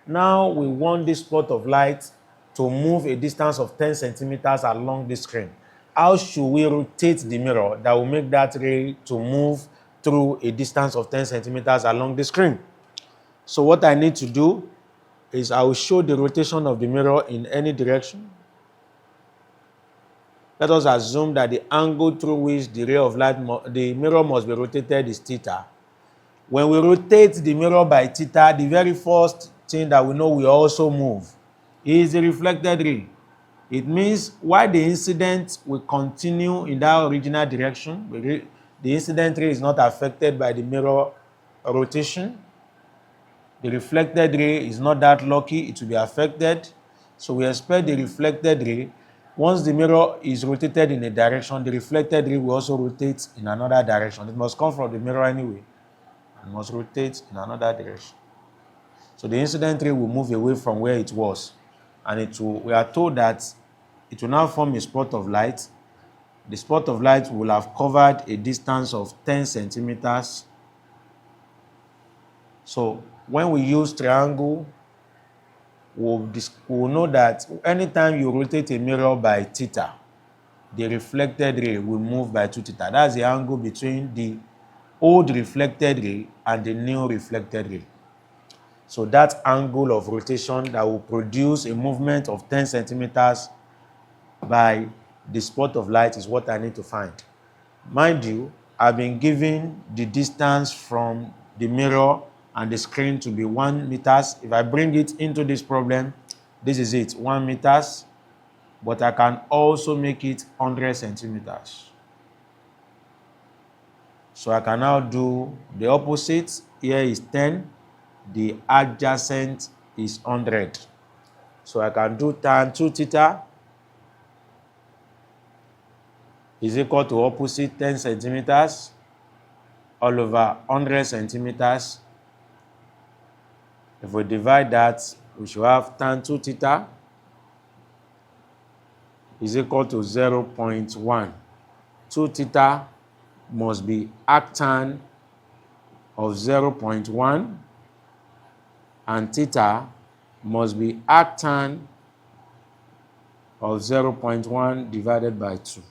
Now we want this spot of light to move a distance of 10 centimeters along the screen. How should we rotate the mirror that will make that ray to move through a distance of 10 centimeters along the screen? So what I need to do is I will show the rotation of the mirror in any direction. Let us assume that the angle through which the ray of light, the mirror must be rotated is theta. When we rotate the mirror by theta, the very first thing that we know will also move is the reflected ray. It means while the incident will continue in that original direction, the incident ray is not affected by the mirror rotation. The reflected ray is not that lucky, it will be affected. So we expect the reflected ray, once the mirror is rotated in a direction, the reflected ray will also rotate in another direction. It must come from the mirror anyway. It must rotate in another direction. So the incident ray will move away from where it was. And we are told that it will now form a spot of light. The spot of light will have covered a distance of 10 centimeters. So when we use triangle, we'll know that anytime you rotate a mirror by theta, the reflected ray will move by 2 theta. That's the angle between the old reflected ray and the new reflected ray. So that angle of rotation that will produce a movement of 10 centimeters by the spot of light is what I need to find. Mind you, I've been given the distance from the mirror and the screen to be 1 meters. If I bring it into this problem, this is it, 1 meters, but I can also make it 100 centimeters. So I can now do the opposite. Here is 10, the adjacent is 100. So I can do tan 2 theta is equal to opposite 10 centimeters all over 100 centimeters. If we divide that, we should have tan 2 theta is equal to 0.1. 2 theta must be arctan of 0.1 and theta must be arctan of 0.1 divided by 2.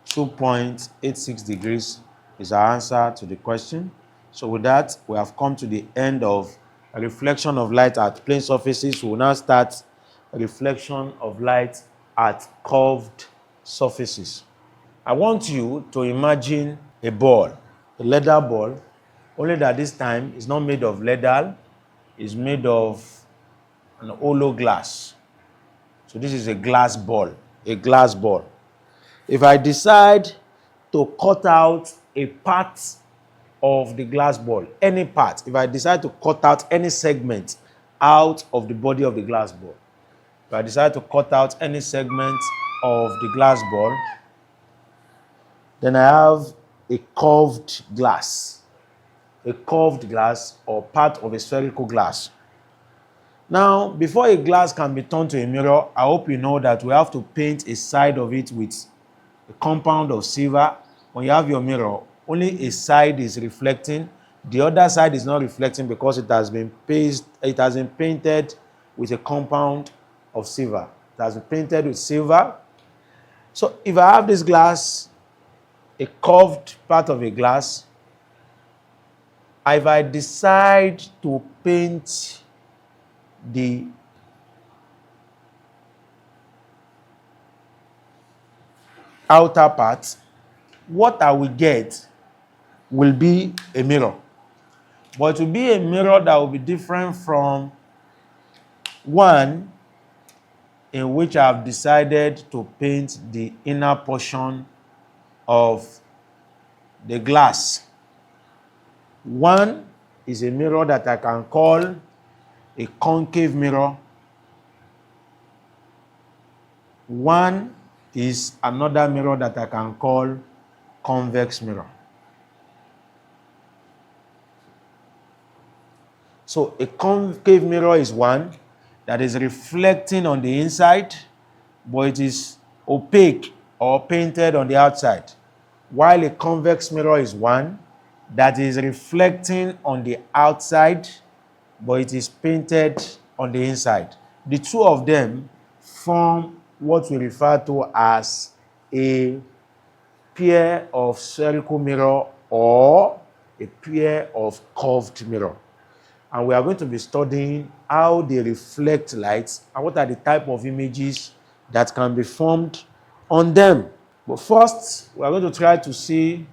2.86 degrees is our answer to the question. So with that, we have come to the end of a reflection of light at plane surfaces. We will now start a reflection of light at curved surfaces. I want you to imagine a ball, a leather ball, only that this time it's not made of leather, it's made of an hollow glass. So this is a glass ball, a glass ball. If I decide to cut out a part of the glass ball, any part, if I decide to cut out any segment out of the body of the glass ball, if I decide to cut out any segment of the glass ball, Then I have a curved glass. A curved glass or part of a spherical glass. Now, before a glass can be turned to a mirror, I hope you know that we have to paint a side of it with a compound of silver. When you have your mirror, only a side is reflecting. The other side is not reflecting because it has been painted with a compound of silver. It has been painted with silver. So if I have this glass, a curved part of a glass, if I decide to paint the outer part, what I will get will be a mirror. But it will be a mirror that will be different from one in which I have decided to paint the inner portion of the glass. One is a mirror that I can call a concave mirror. One is another mirror that I can call convex mirror. So a concave mirror is one that is reflecting on the inside, but it is opaque or painted on the outside. While a convex mirror is one that is reflecting on the outside, but it is painted on the inside. The two of them form what we refer to as a pair of spherical mirror or a pair of curved mirror. And we are going to be studying how they reflect light and what are the type of images that can be formed on them. But first, we are going to try to see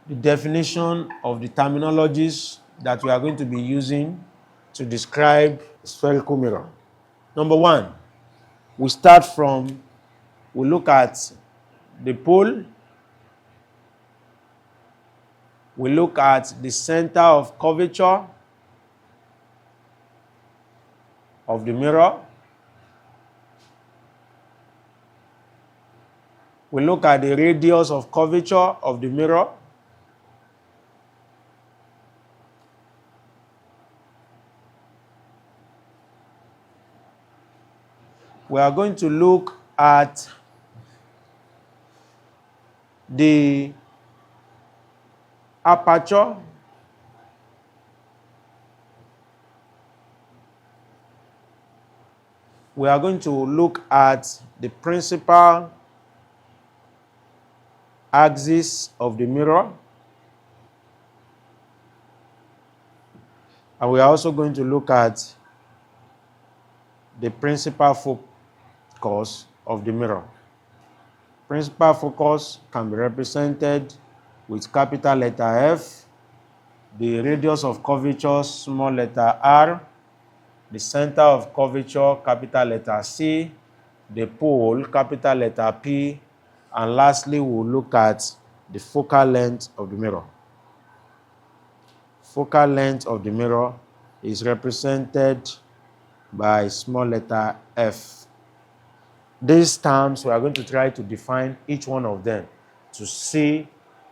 the definition of the terminologies that we are going to be using to describe spherical mirror. Number one, we look at the pole, we look at the center of curvature of the mirror, we look at the radius of curvature of the mirror, we are going to look at the aperture, we are going to look at the principal axis of the mirror, and we are also going to look at the principal focus of the mirror. Principal focus can be represented with capital letter F, the radius of curvature small letter r, the center of curvature capital letter C, the pole capital letter P, and lastly we'll look at the focal length of the mirror. Focal length of the mirror is represented by small letter f. These terms, we are going to try to define each one of them to see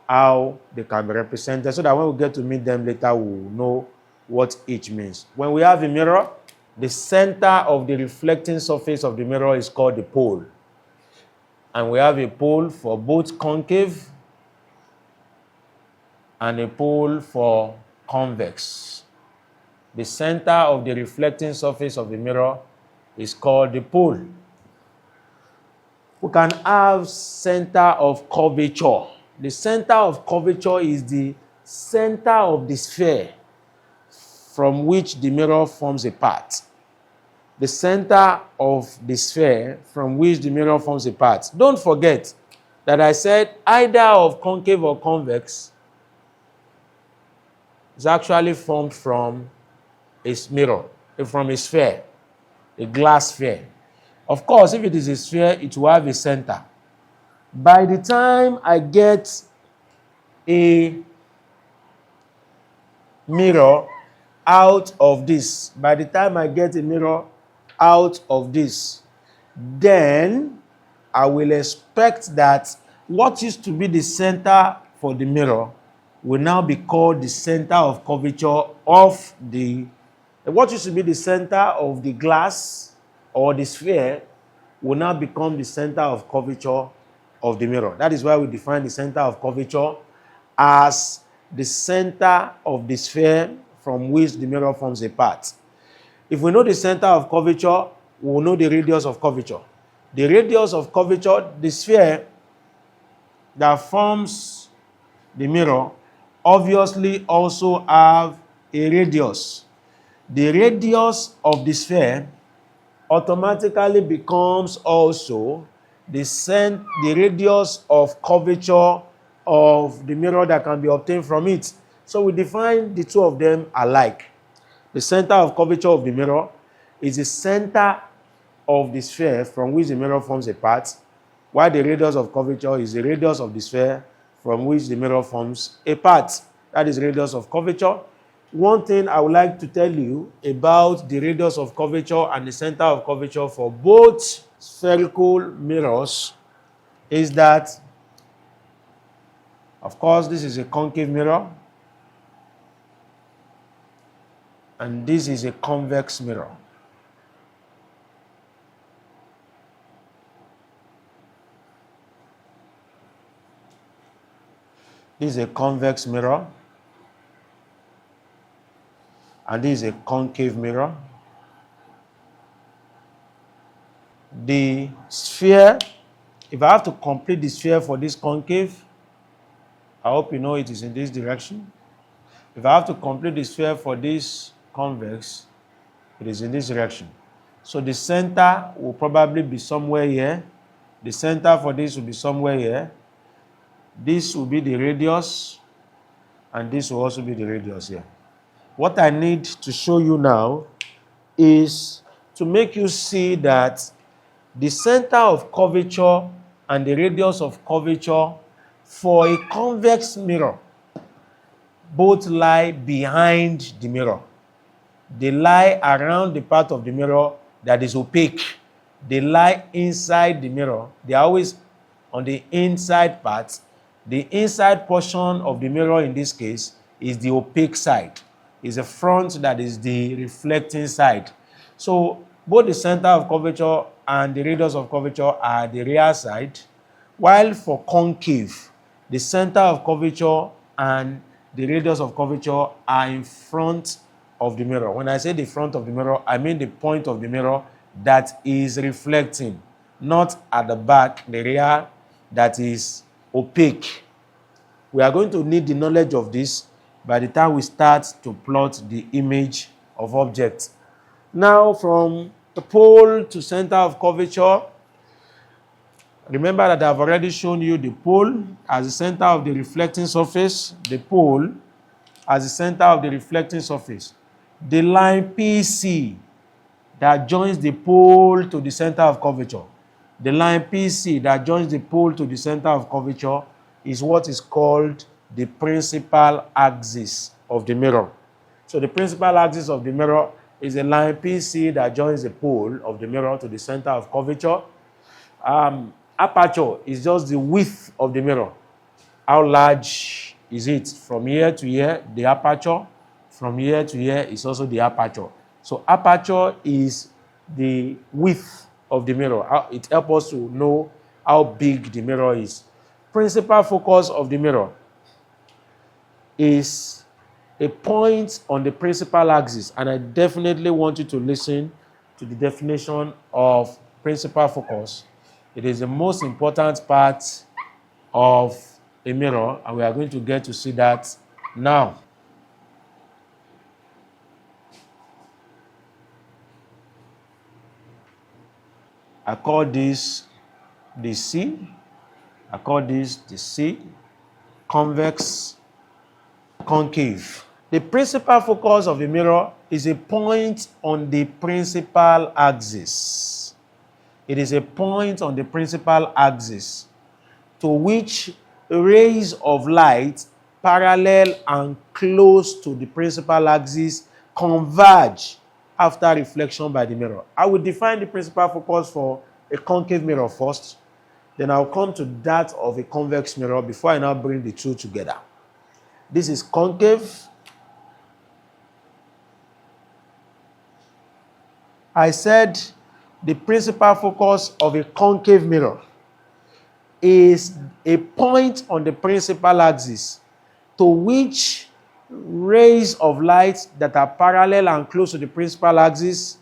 how they can be represented so that when we get to meet them later, we will know what each means. When we have a mirror, the center of the reflecting surface of the mirror is called the pole. And we have a pole for both concave and a pole for convex. The center of the reflecting surface of the mirror is called the pole. We can have center of curvature. The center of curvature is the center of the sphere from which the mirror forms a part. The center of the sphere from which the mirror forms a part. Don't forget that I said either of concave or convex is actually formed from a mirror, from a sphere, a glass sphere. Of course, if it is a sphere, it will have a center. By the time I get a mirror out of this, then I will expect that what used to be the center for the mirror will now be called the center of curvature of what used to be the center of the glass or the sphere will now become the center of curvature of the mirror. That is why we define the center of curvature as the center of the sphere from which the mirror forms a part. If we know the center of curvature, we will know the radius of curvature. The radius of curvature, the sphere that forms the mirror, obviously also have a radius. The radius of the sphere automatically becomes also the radius of curvature of the mirror that can be obtained from it. So we define the two of them alike. The center of curvature of the mirror is the center of the sphere from which the mirror forms a part, while the radius of curvature is the radius of the sphere from which the mirror forms a part. That is radius of curvature. One thing I would like to tell you about the radius of curvature and the center of curvature for both spherical mirrors is that, of course, this is a concave mirror and this is a convex mirror. This is a convex mirror and this is a concave mirror. The sphere, if I have to complete the sphere for this concave, I hope you know it is in this direction. If I have to complete the sphere for this convex, it is in this direction. So the center will probably be somewhere here. The center for this will be somewhere here. This will be the radius, and this will also be the radius here. What I need to show you now is to make you see that the center of curvature and the radius of curvature for a convex mirror both lie behind the mirror. They lie around the part of the mirror that is opaque. They lie inside the mirror. They are always on the inside part. The inside portion of the mirror in this case is the opaque side. It's the front that is the reflecting side. So both the center of curvature and the radius of curvature are the rear side, while for concave, the center of curvature and the radius of curvature are in front of the mirror. When I say the front of the mirror, I mean the point of the mirror that is reflecting, not at the back, the rear that is opaque. We are going to need the knowledge of this by the time we start to plot the image of objects. Now, from the pole to center of curvature, remember that I've already shown you the pole as the center of the reflecting surface, the pole as the center of the reflecting surface. The line PC that joins the pole to the center of curvature. The line PC that joins the pole to the center of curvature is what is called the principal axis of the mirror. So the principal axis of the mirror is a line PC that joins the pole of the mirror to the center of curvature. Aperture is just the width of the mirror. How large is it? From here to here, the aperture. From here to here is also the aperture. So aperture is the width of the mirror. It helps us to know how big the mirror is. Principal focus of the mirror is a point on the principal axis, and I definitely want you to listen to the definition of principal focus. It is the most important part of a mirror, and we are going to get to see that now. I call this the C. I call this the C, convex, concave. The principal focus of the mirror is a point on the principal axis. It is a point on the principal axis to which rays of light parallel and close to the principal axis converge after reflection by the mirror. I will define the principal focus for a concave mirror first. Then I'll come to that of a convex mirror before I now bring the two together. This is concave. I said the principal focus of a concave mirror is a point on the principal axis to which rays of light that are parallel and close to the principal axis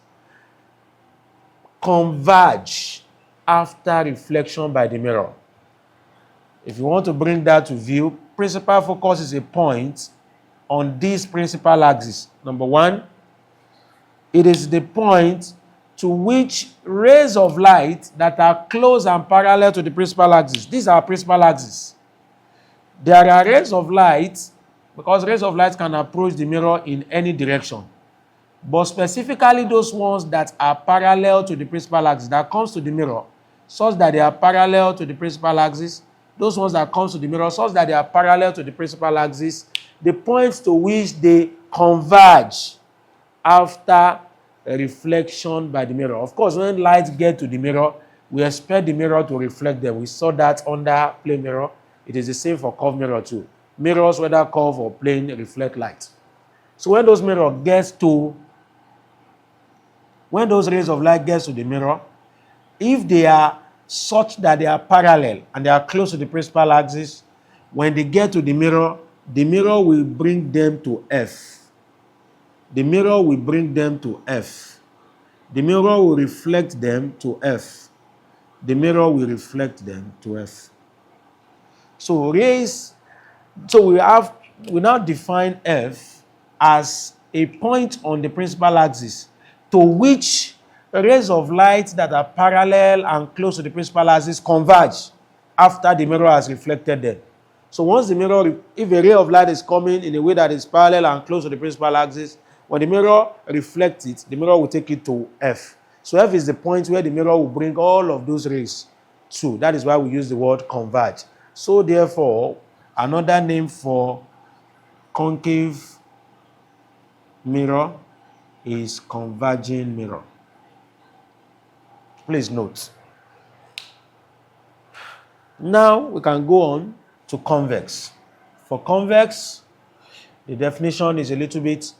converge after reflection by the mirror. If you want to bring that to view, principal focus is a point on this principal axis. Number one, it is the point to which rays of light that are close and parallel to the principal axis. These are principal axis. There are rays of light, because rays of light can approach the mirror in any direction. But specifically those ones that are parallel to the principal axis, that comes to the mirror, such that they are parallel to the principal axis, those ones that comes to the mirror, such that they are parallel to the principal axis, the points to which they converge after a reflection by the mirror. Of course, when lights get to the mirror, we expect the mirror to reflect them. We saw that under plane mirror. It is the same for curved mirror too. Mirrors, whether curved or plane, reflect light. So when those rays of light gets to the mirror, if they are such that they are parallel and they are close to the principal axis, when they get to the mirror will bring them to F. The mirror will bring them to F. The mirror will reflect them to F. The mirror will reflect them to F. So we now define F as a point on the principal axis to which rays of light that are parallel and close to the principal axis converge after the mirror has reflected them. So once if a ray of light is coming in a way that is parallel and close to the principal axis, when the mirror reflects it, the mirror will take it to F. So F is the point where the mirror will bring all of those rays to. That is why we use the word converge. So therefore, another name for concave mirror is converging mirror. Please note. Now we can go on to convex. For convex, the definition is a little bit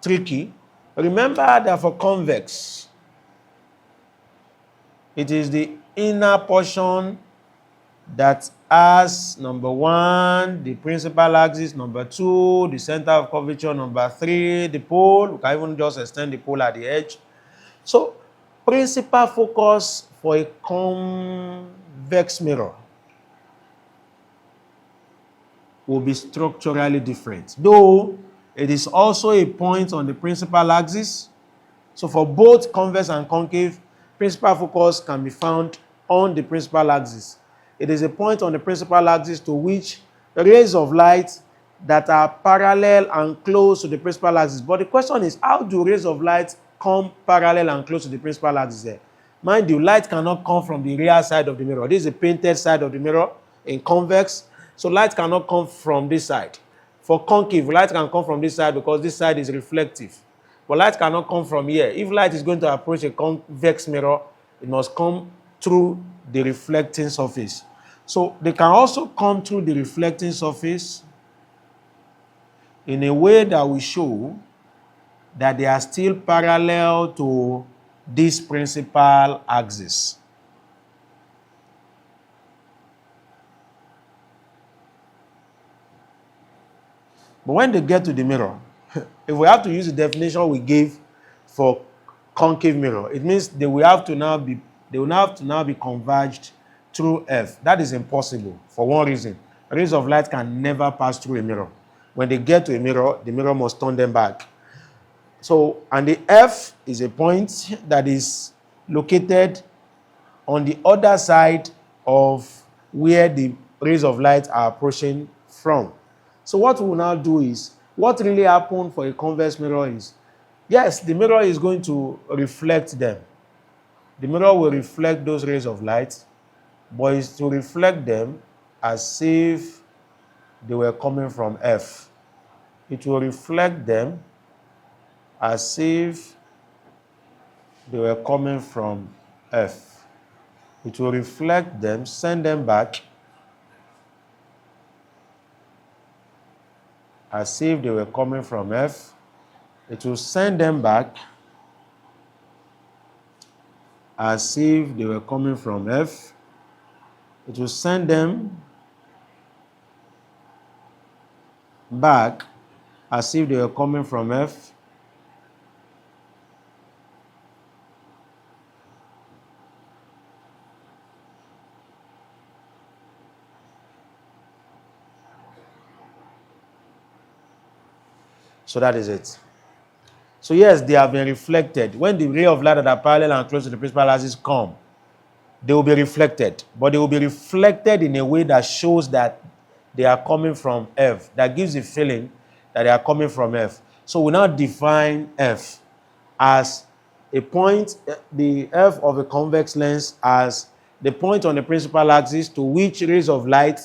tricky. Remember that for convex, it is the inner portion that has, number one, the principal axis, number two, the center of curvature, number three, the pole. We can even just extend the pole at the edge. So, principal focus for a convex mirror will be structurally different, though it is also a point on the principal axis. So for both convex and concave, principal focus can be found on the principal axis. It is a point on the principal axis to which rays of light that are parallel and close to the principal axis. But the question is, how do rays of light come parallel and close to the principal axis? Mind you, light cannot come from the rear side of the mirror. This is the painted side of the mirror in convex. So light cannot come from this side. For concave, light can come from this side because this side is reflective. But light cannot come from here. If light is going to approach a convex mirror, it must come through the reflecting surface. So they can also come through the reflecting surface in a way that will show that they are still parallel to this principal axis. But when they get to the mirror, if we have to use the definition we gave for concave mirror, it means they will have to now be converged through F. That is impossible for one reason. Rays of light can never pass through a mirror. When they get to a mirror, the mirror must turn them back. So, and the F is a point that is located on the other side of where the rays of light are approaching from. So what we will now do is, what really happened for a convex mirror is, yes, the mirror is going to reflect them. The mirror will reflect those rays of light, but it's to reflect them as if they were coming from F. It will reflect them as if they were coming from F. It will reflect them, send them back as if they were coming from F. It will send them back as if they were coming from F. It will send them back as if they were coming from F. So that is it. So yes, they have been reflected. When the ray of light that are parallel and close to the principal axis come, they will be reflected. But they will be reflected in a way that shows that they are coming from F. That gives the feeling that they are coming from F. So we now define F as a point, the F of a convex lens as the point on the principal axis to which rays of light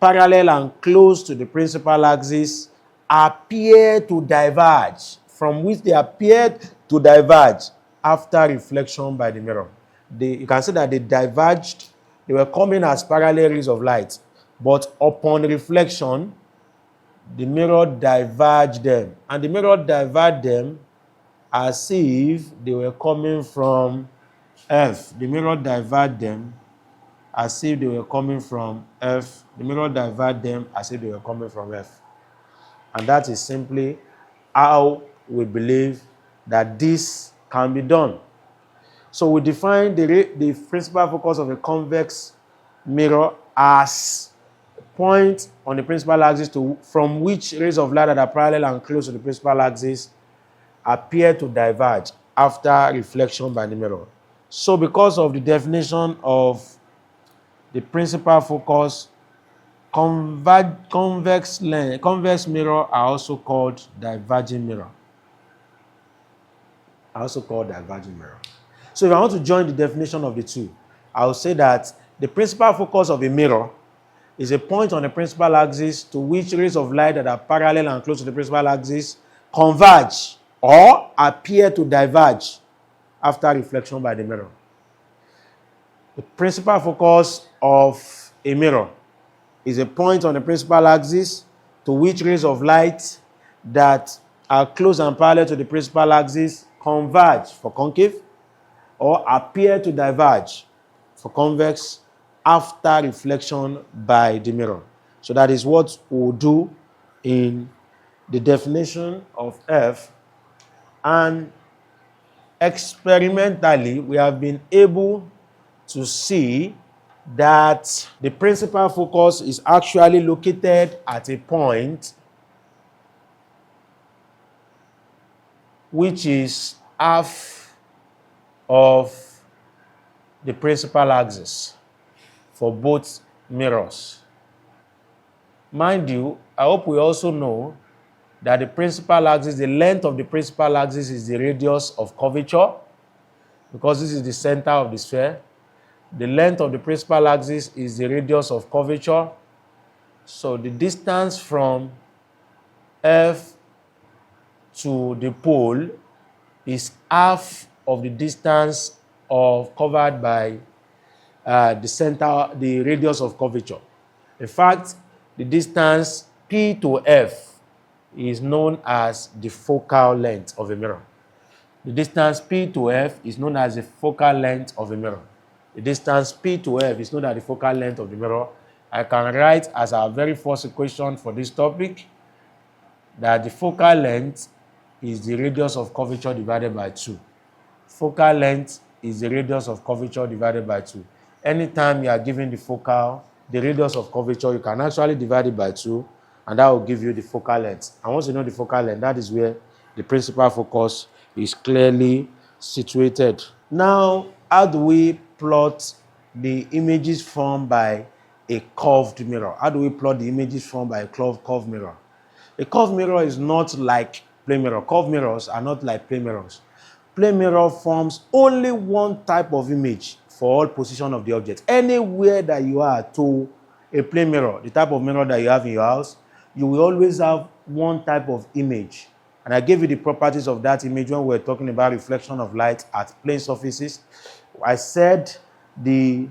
parallel and close to the principal axis appear to diverge, from which they appear to diverge after reflection by the mirror. You can see that they diverged, they were coming as parallel rays of light, but upon reflection, the mirror diverged them. And the mirror diverged them as if they were coming from F. The mirror diverged them as if they were coming from F. The mirror diverged them as if they were coming from F. And that is simply how we believe that this can be done. So we define the principal focus of a convex mirror as a point on the principal axis from which rays of light that are parallel and close to the principal axis appear to diverge after reflection by the mirror. So because of the definition of the principal focus, convex mirror are also called diverging mirror. So if I want to join the definition of the two, I will say that the principal focus of a mirror is a point on the principal axis to which rays of light that are parallel and close to the principal axis converge or appear to diverge after reflection by the mirror. The principal focus of a mirror is a point on the principal axis to which rays of light that are close and parallel to the principal axis converge for concave or appear to diverge for convex after reflection by the mirror. So that is what we'll do in the definition of F. And experimentally, we have been able to see that the principal focus is actually located at a point which is half of the principal axis for both mirrors. Mind you, I hope we also know that the principal axis, the length of the principal axis is the radius of curvature, because this is the center of the sphere. The length of the principal axis is the radius of curvature. So the distance from F to the pole is half of the distance covered by the radius of curvature. In fact, the distance P to F is known as the focal length of a mirror. The distance P to F is known as the focal length of a mirror. The distance P to F is known as the focal length of the mirror. I can write as our very first equation for this topic that the focal length is the radius of curvature divided by 2. Focal length is the radius of curvature divided by 2. Anytime you are given the radius of curvature, you can actually divide it by 2, and that will give you the focal length. And once you know the focal length, that is where the principal focus is clearly situated. Now, how do we plot the images formed by a curved mirror? How do we plot the images formed by a curved mirror? A curved mirror is not like plane mirror. Curved mirrors are not like plane mirrors. Plane mirror forms only one type of image for all position of the object. Anywhere that you are to a plane mirror, the type of mirror that you have in your house, you will always have one type of image. And I gave you the properties of that image when we were talking about reflection of light at plane surfaces. I said The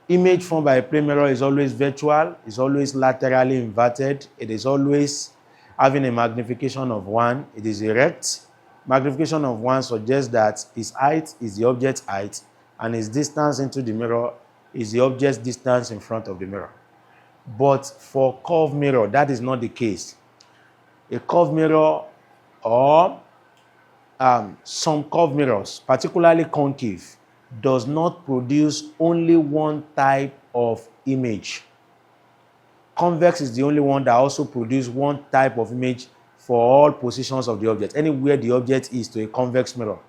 image formed by a plane mirror is always virtual, is always laterally inverted, it is always having a magnification of 1, it is erect. Magnification of 1 suggests that its height is the object's height and its distance into the mirror is the object's distance in front of the mirror. But for curved mirror, that is not the case. A curved mirror or some curved mirrors, particularly concave, does not produce only one type of image. Convex is the only one that also produces one type of image for all positions of the object. Anywhere the object is to a convex mirror,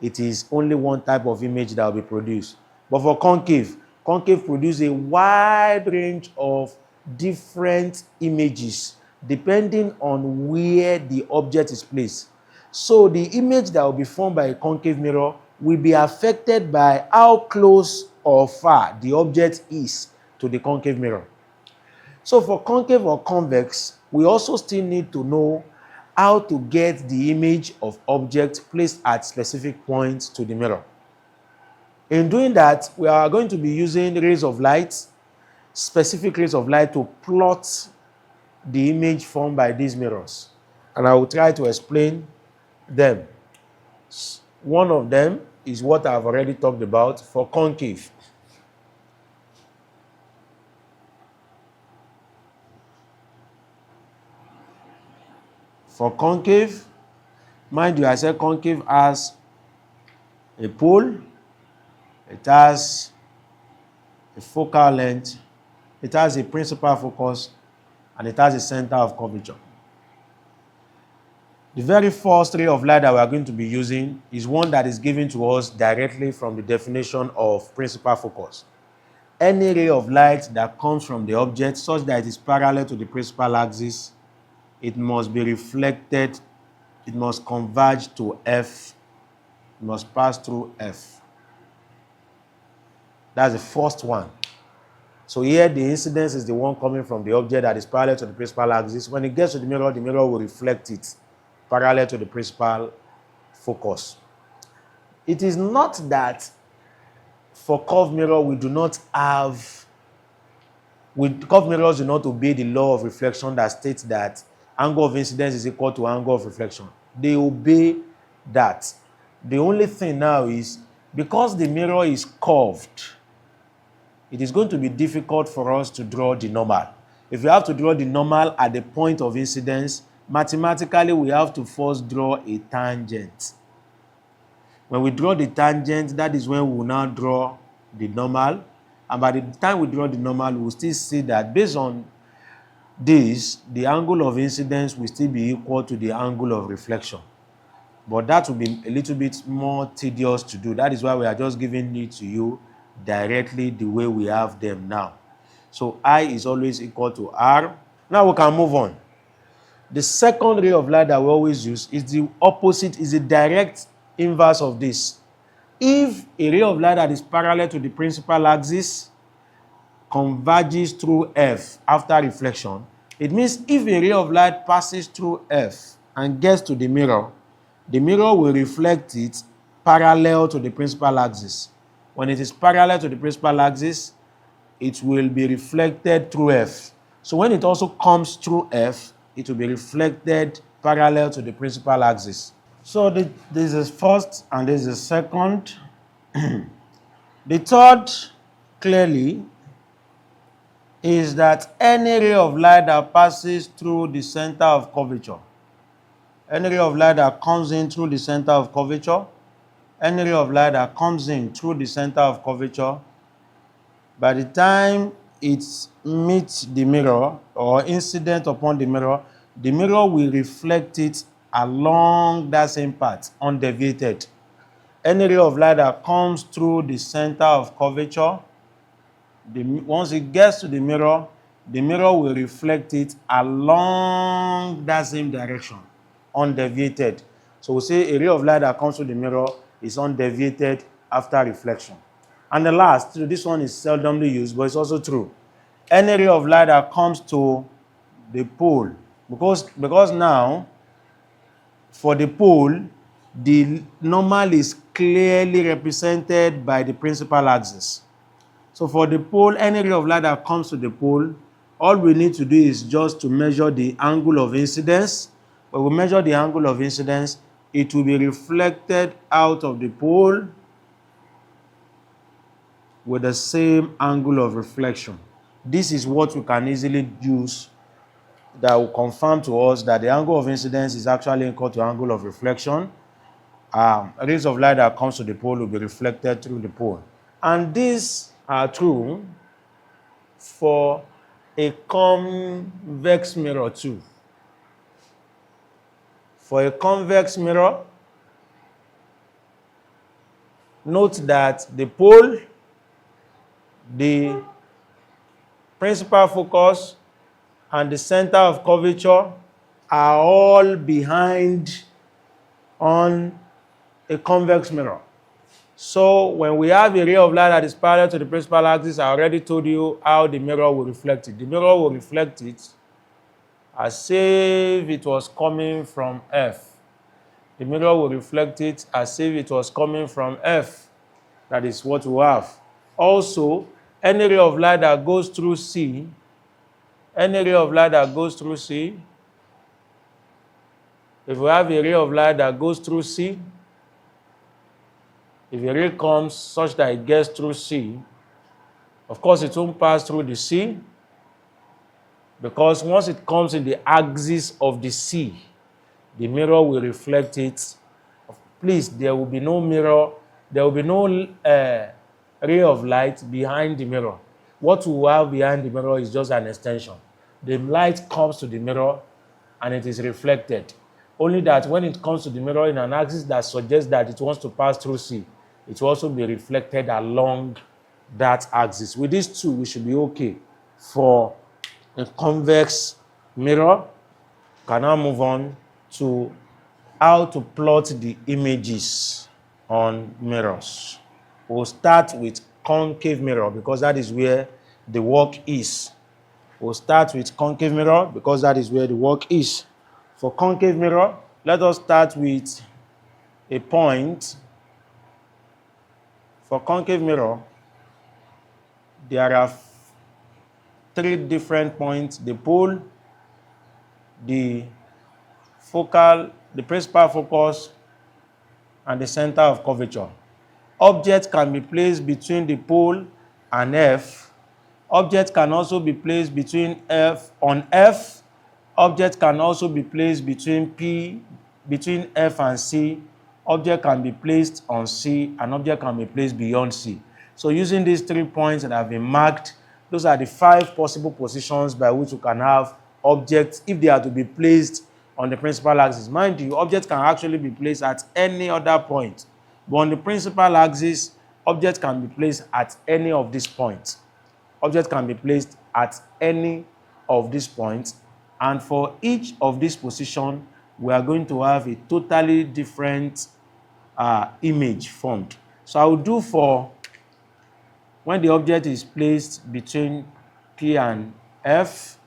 it is only one type of image that will be produced. But for concave produces a wide range of different images depending on where the object is placed. So the image that will be formed by a concave mirror will be affected by how close or far the object is to the concave mirror. So for concave or convex, we also still need to know how to get the image of object placed at specific points to the mirror. In doing that, we are going to be using rays of light, specific rays of light, to plot the image formed by these mirrors. And I will try to explain them. One of them is what I've already talked about for concave. For concave, mind you, I said concave has a pole, it has a focal length, it has a principal focus, and it has a center of curvature. The very first ray of light that we are going to be using is one that is given to us directly from the definition of principal focus. Any ray of light that comes from the object such that it is parallel to the principal axis, it must be reflected, it must converge to F, it must pass through F. That's the first one. So here the incidence is the one coming from the object that is parallel to the principal axis. When it gets to the mirror will reflect it parallel to the principal focus. It is not that for curved mirror curved mirrors do not obey the law of reflection that states that angle of incidence is equal to angle of reflection. They obey that. The only thing now is, because the mirror is curved, it is going to be difficult for us to draw the normal. If we have to draw the normal at the point of incidence, mathematically we have to first draw a tangent. When we draw the tangent, that is when we will now draw the normal. And by the time we draw the normal, we will still see that based on this, the angle of incidence will still be equal to the angle of reflection. But that will be a little bit more tedious to do. That is why we are just giving it to you directly the way we have them now. So I is always equal to R. Now we can move on. The second ray of light that we always use is the opposite, is the direct inverse of this. If a ray of light that is parallel to the principal axis converges through F after reflection, it means if a ray of light passes through F and gets to the mirror will reflect it parallel to the principal axis. When it is parallel to the principal axis, it will be reflected through F. So when it also comes through F, it will be reflected parallel to the principal axis. So this is first and this is second. The third, clearly, is that any ray of light that passes through the center of curvature, any ray of light that comes in through the center of curvature, any ray of light that comes in through the center of curvature, by the time it meets the mirror or incident upon the mirror will reflect it along that same path, undeviated. Any ray of light that comes through the center of curvature, once it gets to the mirror will reflect it along that same direction, undeviated. So we say a ray of light that comes through the mirror is undeviated after reflection. And the last, this one is seldomly used, but it's also true. Any ray of light that comes to the pole, because now, for the pole, the normal is clearly represented by the principal axis. So for the pole, any ray of light that comes to the pole, all we need to do is just to measure the angle of incidence. When we measure the angle of incidence, it will be reflected out of the pole with the same angle of reflection. This is what we can easily use that will confirm to us that the angle of incidence is actually equal to angle of reflection. Rays of light that comes to the pole will be reflected through the pole. And these are true for a convex mirror too. For a convex mirror, note that the pole, the principal focus, and the center of curvature are all behind on a convex mirror. So when we have a ray of light that is parallel to the principal axis, I already told you how the mirror will reflect it. The mirror will reflect it as if it was coming from F. The mirror will reflect it as if it was coming from F. That is what we have. Also, any ray of light that goes through C, if we have a ray of light that goes through C, if a ray comes such that it gets through C, of course it won't pass through the C, because once it comes in the axis of the C, the mirror will reflect it. Please, there will be no mirror, there will be no ray of light behind the mirror. What we have behind the mirror is just an extension. The light comes to the mirror and it is reflected. Only that when it comes to the mirror in an axis that suggests that it wants to pass through C, it will also be reflected along that axis. With these two, we should be okay for a convex mirror. Can now move on to how to plot the images on mirrors. We'll start with concave mirror because that is where the work is. We'll start with concave mirror because that is where the work is. For concave mirror, let us start with a point. For concave mirror, there are three different points: the pole, the focal, the principal focus, and the center of curvature. Objects can be placed between the pole and F. Objects can also be placed between F. Objects can also be placed between F and C. Object can be placed on C, and object can be placed beyond C. So using these 3 points that have been marked, those are the 5 possible positions by which you can have objects if they are to be placed on the principal axis. Mind you, objects can actually be placed at any other point. But on the principal axis, objects can be placed at any of these points. Objects can be placed at any of these points. And for each of these positions, we are going to have a totally different image formed. So I will do for when the object is placed between P and F.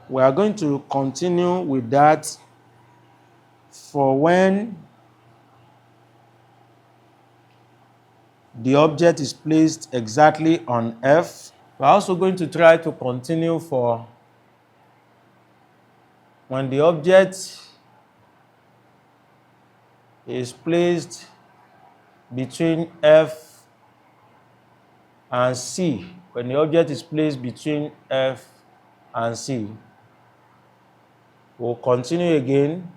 We are going to continue with that for when the object is placed exactly on F. We're also going to try to continue for when the object is placed between F and C. When the object is placed between F and C, we'll continue again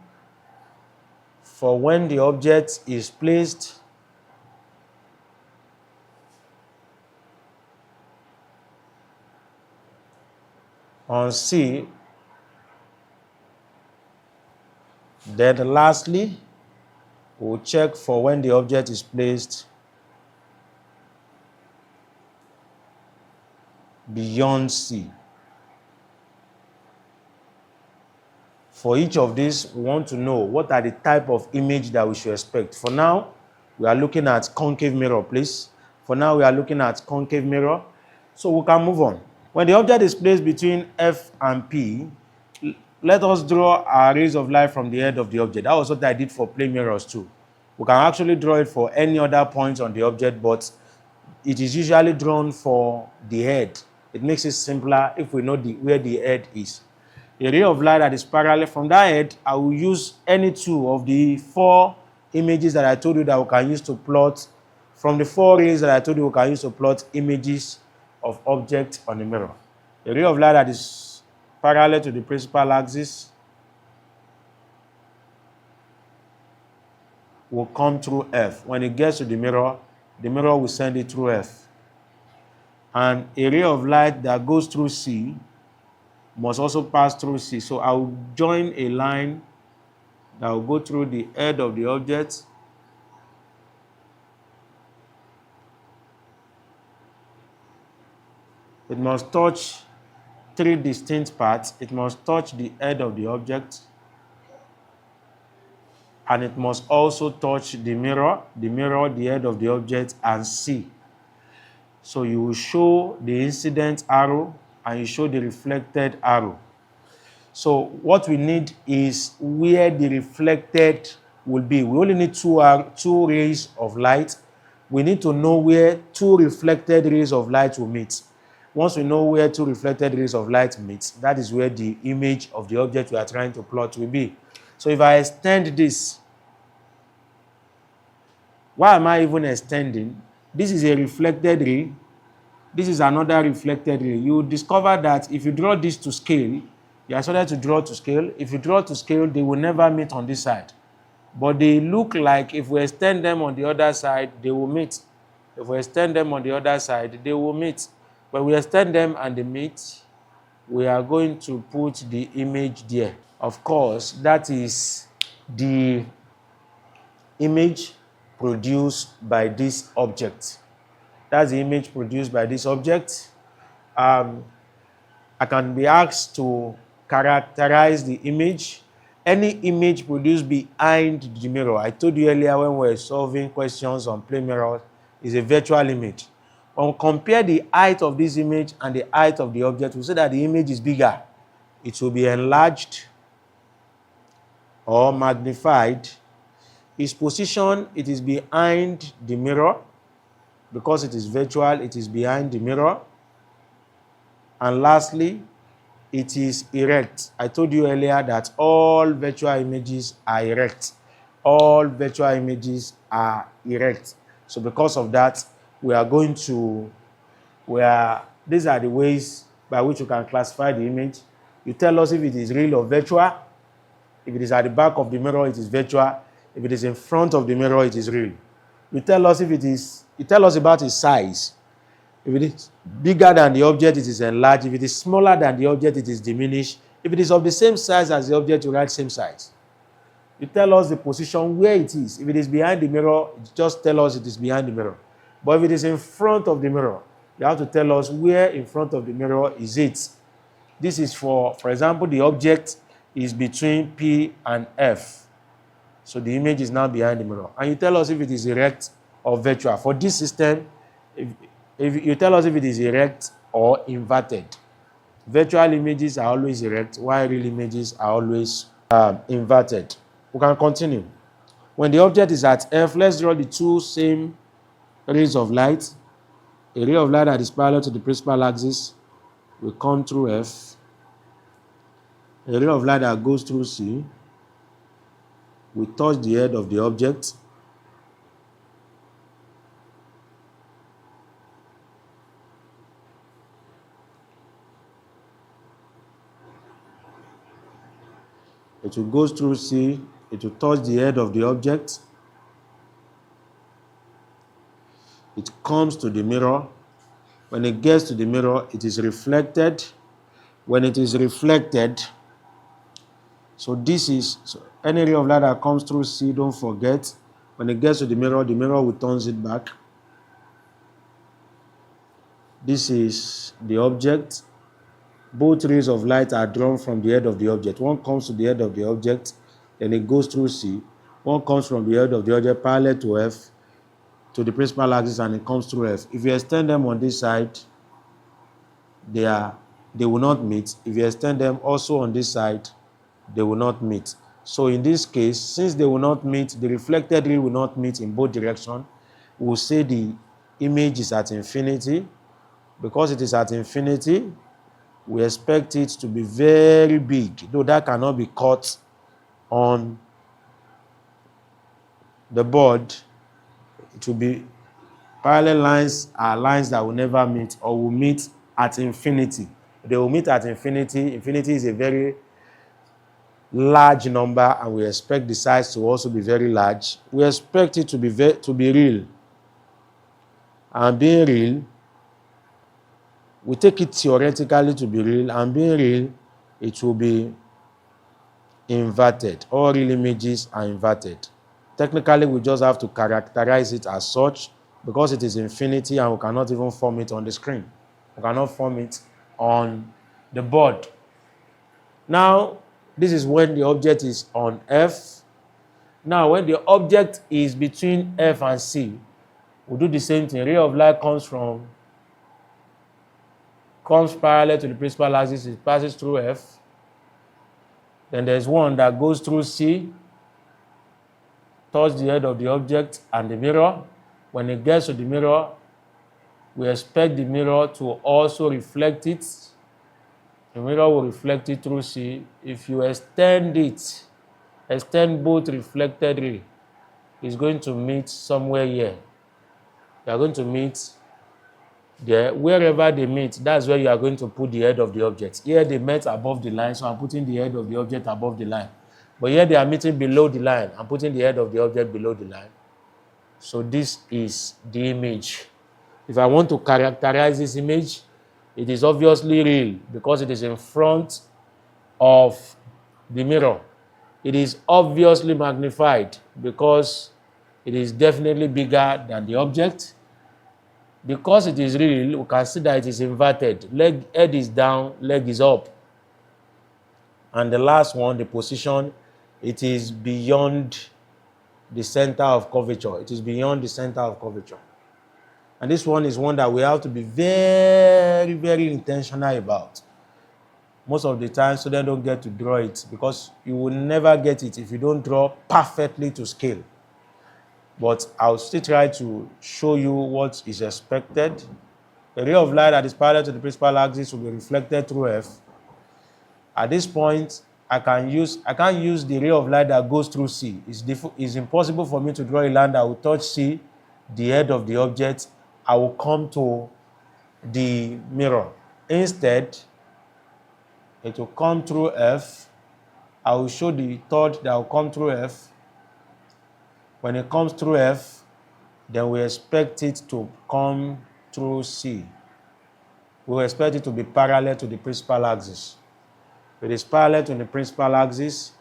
for when the object is placed on C. Then lastly, we'll check for when the object is placed beyond C. For each of these, we want to know what are the type of image that we should expect. For now, we are looking at concave mirror, please. For now, we are looking at concave mirror. So we can move on. When the object is placed between F and P, let us draw our rays of light from the head of the object. That was what I did for plane mirrors too. We can actually draw it for any other point on the object, but it is usually drawn for the head. It makes it simpler if we know where the head is. A ray of light that is parallel from that head, I will use any two of the 4 images that I told you that we can use to plot. From the 4 rays that I told you we can use to plot images of objects on the mirror. A ray of light that is parallel to the principal axis will come through F. When it gets to the mirror will send it through F. And a ray of light that goes through C must also pass through C. So I will join a line that will go through the head of the object It must touch 3 distinct parts. It must touch the head of the object, and it must also touch the mirror, the head of the object, and C. So you will show the incident arrow and you show the reflected arrow. So what we need is where the reflected will be. We only need two rays of light. We need to know where 2 reflected rays of light will meet. Once we know where 2 reflected rays of light meet, that is where the image of the object we are trying to plot will be. So if I extend this, why am I even extending? This is a reflected ray. This is another reflected ray. You discover that if you draw this to scale, you are started to draw to scale. If you draw to scale, they will never meet on this side. But they look like if we extend them on the other side, they will meet. If we extend them on the other side, they will meet. When we extend them and they meet, we are going to put the image there. Of course, that is the image produced by this object. That's the image produced by this object. I can be asked to characterize the image. Any image produced behind the mirror. I told you earlier when we were solving questions on plane mirrors, is a virtual image. When we compare the height of this image and the height of the object, we say that the image is bigger. It will be enlarged or magnified. Its position, it is behind the mirror. Because it is virtual, it is behind the mirror. And lastly, it is erect. I told you earlier that all virtual images are erect. All virtual images are erect. So because of that, these are the ways by which you can classify the image. You tell us if it is real or virtual. If it is at the back of the mirror, it is virtual. If it is in front of the mirror, it is real. You tell us about its size. If it is bigger than the object, it is enlarged. If it is smaller than the object, it is diminished. If it is of the same size as the object, you write same size. You tell us the position where it is. If it is behind the mirror, just tell us it is behind the mirror. But if it is in front of the mirror, you have to tell us where in front of the mirror is it. This is for example, the object is between P and F. So the image is now behind the mirror. And you tell us if it is erect or virtual. For this system, if you tell us if it is erect or inverted. Virtual images are always erect, while real images are always inverted. We can continue. When the object is at F, let's draw the 2 same rays of light. A ray of light that is parallel to the principal axis will come through F. A ray of light that goes through C will touch the head of the object. It will go through C, it will touch the head of the object. It comes to the mirror. When it gets to the mirror, it is reflected. When it is reflected, any ray of light that comes through C, don't forget, when it gets to the mirror will turn it back. This is the object. Both rays of light are drawn from the head of the object. One comes to the head of the object, then it goes through C. One comes from the head of the object parallel to F, to the principal axis, and it comes through F. If you extend them on this side, they will not meet. If you extend them also on this side, they will not meet. So in this case, since they will not meet, the reflected ray will not meet in both directions, we'll say the image is at infinity. Because it is at infinity, we expect it to be very big, though that cannot be caught on the board. It will be parallel lines are lines that will never meet or will meet at infinity. They will meet at infinity. Infinity is a very large number, and we expect the size to also be very large. We expect it to be real. And being real, we take it theoretically to be real, and being real, it will be inverted. All real images are inverted. Technically, we just have to characterize it as such because it is infinity and we cannot even form it on the screen. We cannot form it on the board. Now, this is when the object is on F. Now, when the object is between F and C, we do the same thing. Ray of light comes parallel to the principal axis, it passes through F. Then there's one that goes through C, touch the head of the object and the mirror. When it gets to the mirror, we expect the mirror to also reflect it. The mirror will reflect it through C. If you extend both reflected ray, it's going to meet somewhere here. You are going to meet there. Wherever they meet, that's where you are going to put the head of the object. Here they met above the line, so I'm putting the head of the object above the line. But here they are meeting below the line. I'm putting the head of the object below the line. So this is the image. If I want to characterize this image, it is obviously real because it is in front of the mirror. It is obviously magnified because it is definitely bigger than the object. Because it is real, we can see that it is inverted. Head is down, leg is up. And the last one, the position, it is beyond the center of curvature. It is beyond the center of curvature. And this one is one that we have to be very, very intentional about. Most of the time, students don't get to draw it because you will never get it if you don't draw perfectly to scale. But I'll still try to show you what is expected. The ray of light that is parallel to the principal axis will be reflected through F. At this point, I can't use the ray of light that goes through C. It's impossible for me to draw a line that will touch C, the head of the object. I will come to the mirror. Instead, it will come through F. I will show the third that will come through F. When it comes through F, then we expect it to come through C. We expect it to be parallel to the principal axis. It is parallel to the principal axis.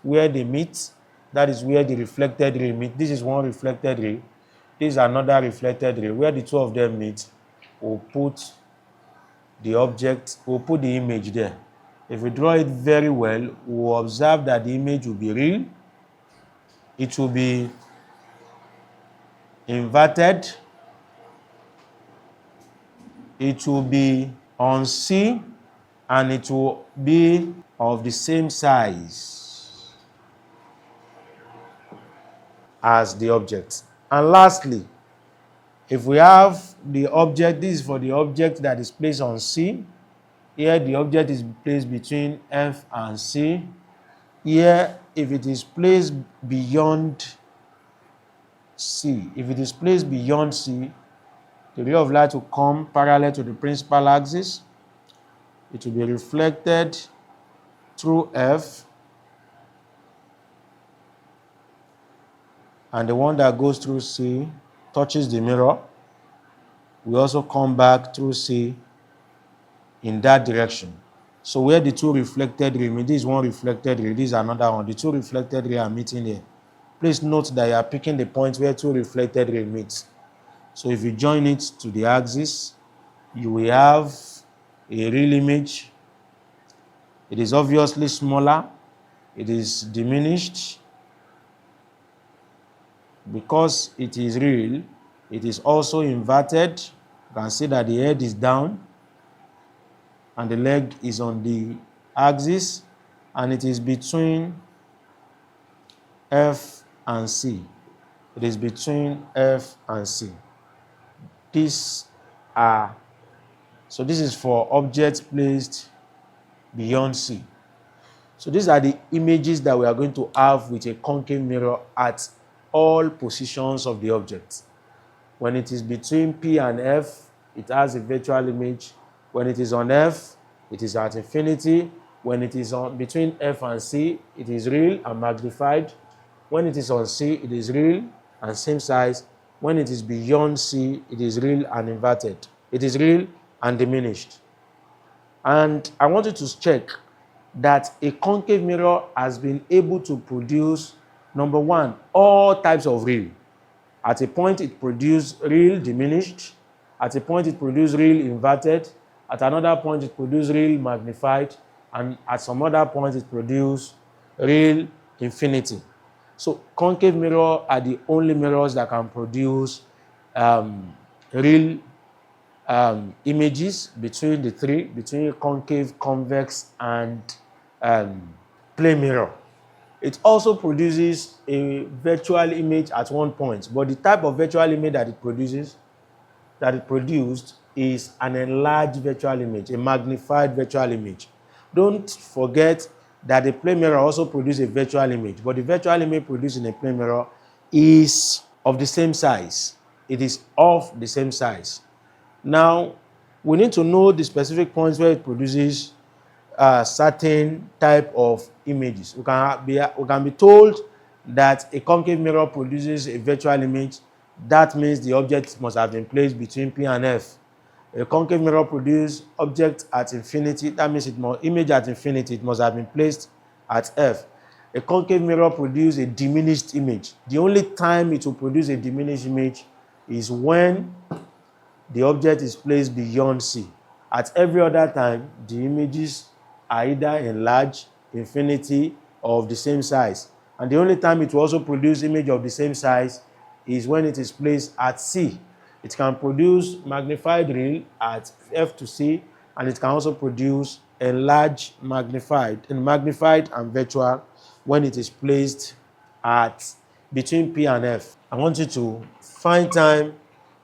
Where they meet, that is where the reflected ray meet. This is one reflected ray. This is another reflected ray. Where the two of them meet, we'll put the image there. If we draw it very well, we'll observe that the image will be real. It will be inverted. It will be on C, and it will be of the same size as the object. And lastly, if we have the object, this is for the object that is placed on C. Here the object is placed between F and C. Here, if it is placed beyond C, the ray of light will come parallel to the principal axis. It will be reflected through F. And the one that goes through C touches the mirror. We also come back through C in that direction. So where the two reflected rays meet, this is one reflected ray, this is another one. The two reflected rays are meeting here. Please note that you are picking the point where two reflected rays meet. So if you join it to the axis, you will have a real image. It is obviously smaller. It is diminished. Because it is real, it is also inverted. You can see that the head is down and the leg is on the axis. and it is between F and C. It is between F and C. These are, so this is for objects placed beyond C. So these are the images that we are going to have with a concave mirror at all positions of the object. When it is between P and F, it has a virtual image. When it is on F, it is at infinity. When it is on between F and C, it is real and magnified. When it is on C, it is real and same size. When it is beyond C, it is real and inverted. It is real and diminished. And I want you to check that a concave mirror has been able to produce, number one, all types of real. At a point, it produced real diminished. At a point, it produced real inverted. At another point, it produced real magnified. And at some other point, it produced real infinity. So concave mirror are the only mirrors that can produce real images between the three, between concave, convex, and plane mirror. It also produces a virtual image at one point, but the type of virtual image that it produced is an enlarged virtual image, a magnified virtual image. Don't forget that the plane mirror also produces a virtual image, but the virtual image produced in a plane mirror is of the same size. It is of the same size. Now, we need to know the specific points where it produces certain type of images. We can be told that a concave mirror produces a virtual image. That means the object must have been placed between P and F. A concave mirror produces object at infinity. That means image at infinity. It must have been placed at F. A concave mirror produces a diminished image. The only time it will produce a diminished image is when the object is placed beyond C. At every other time, the images are either enlarged, infinity, or of the same size. And the only time it will also produce image of the same size is when it is placed at C. It can produce magnified real at F to C, and it can also produce enlarged, magnified and virtual when it is placed at between P and F. I want you to find time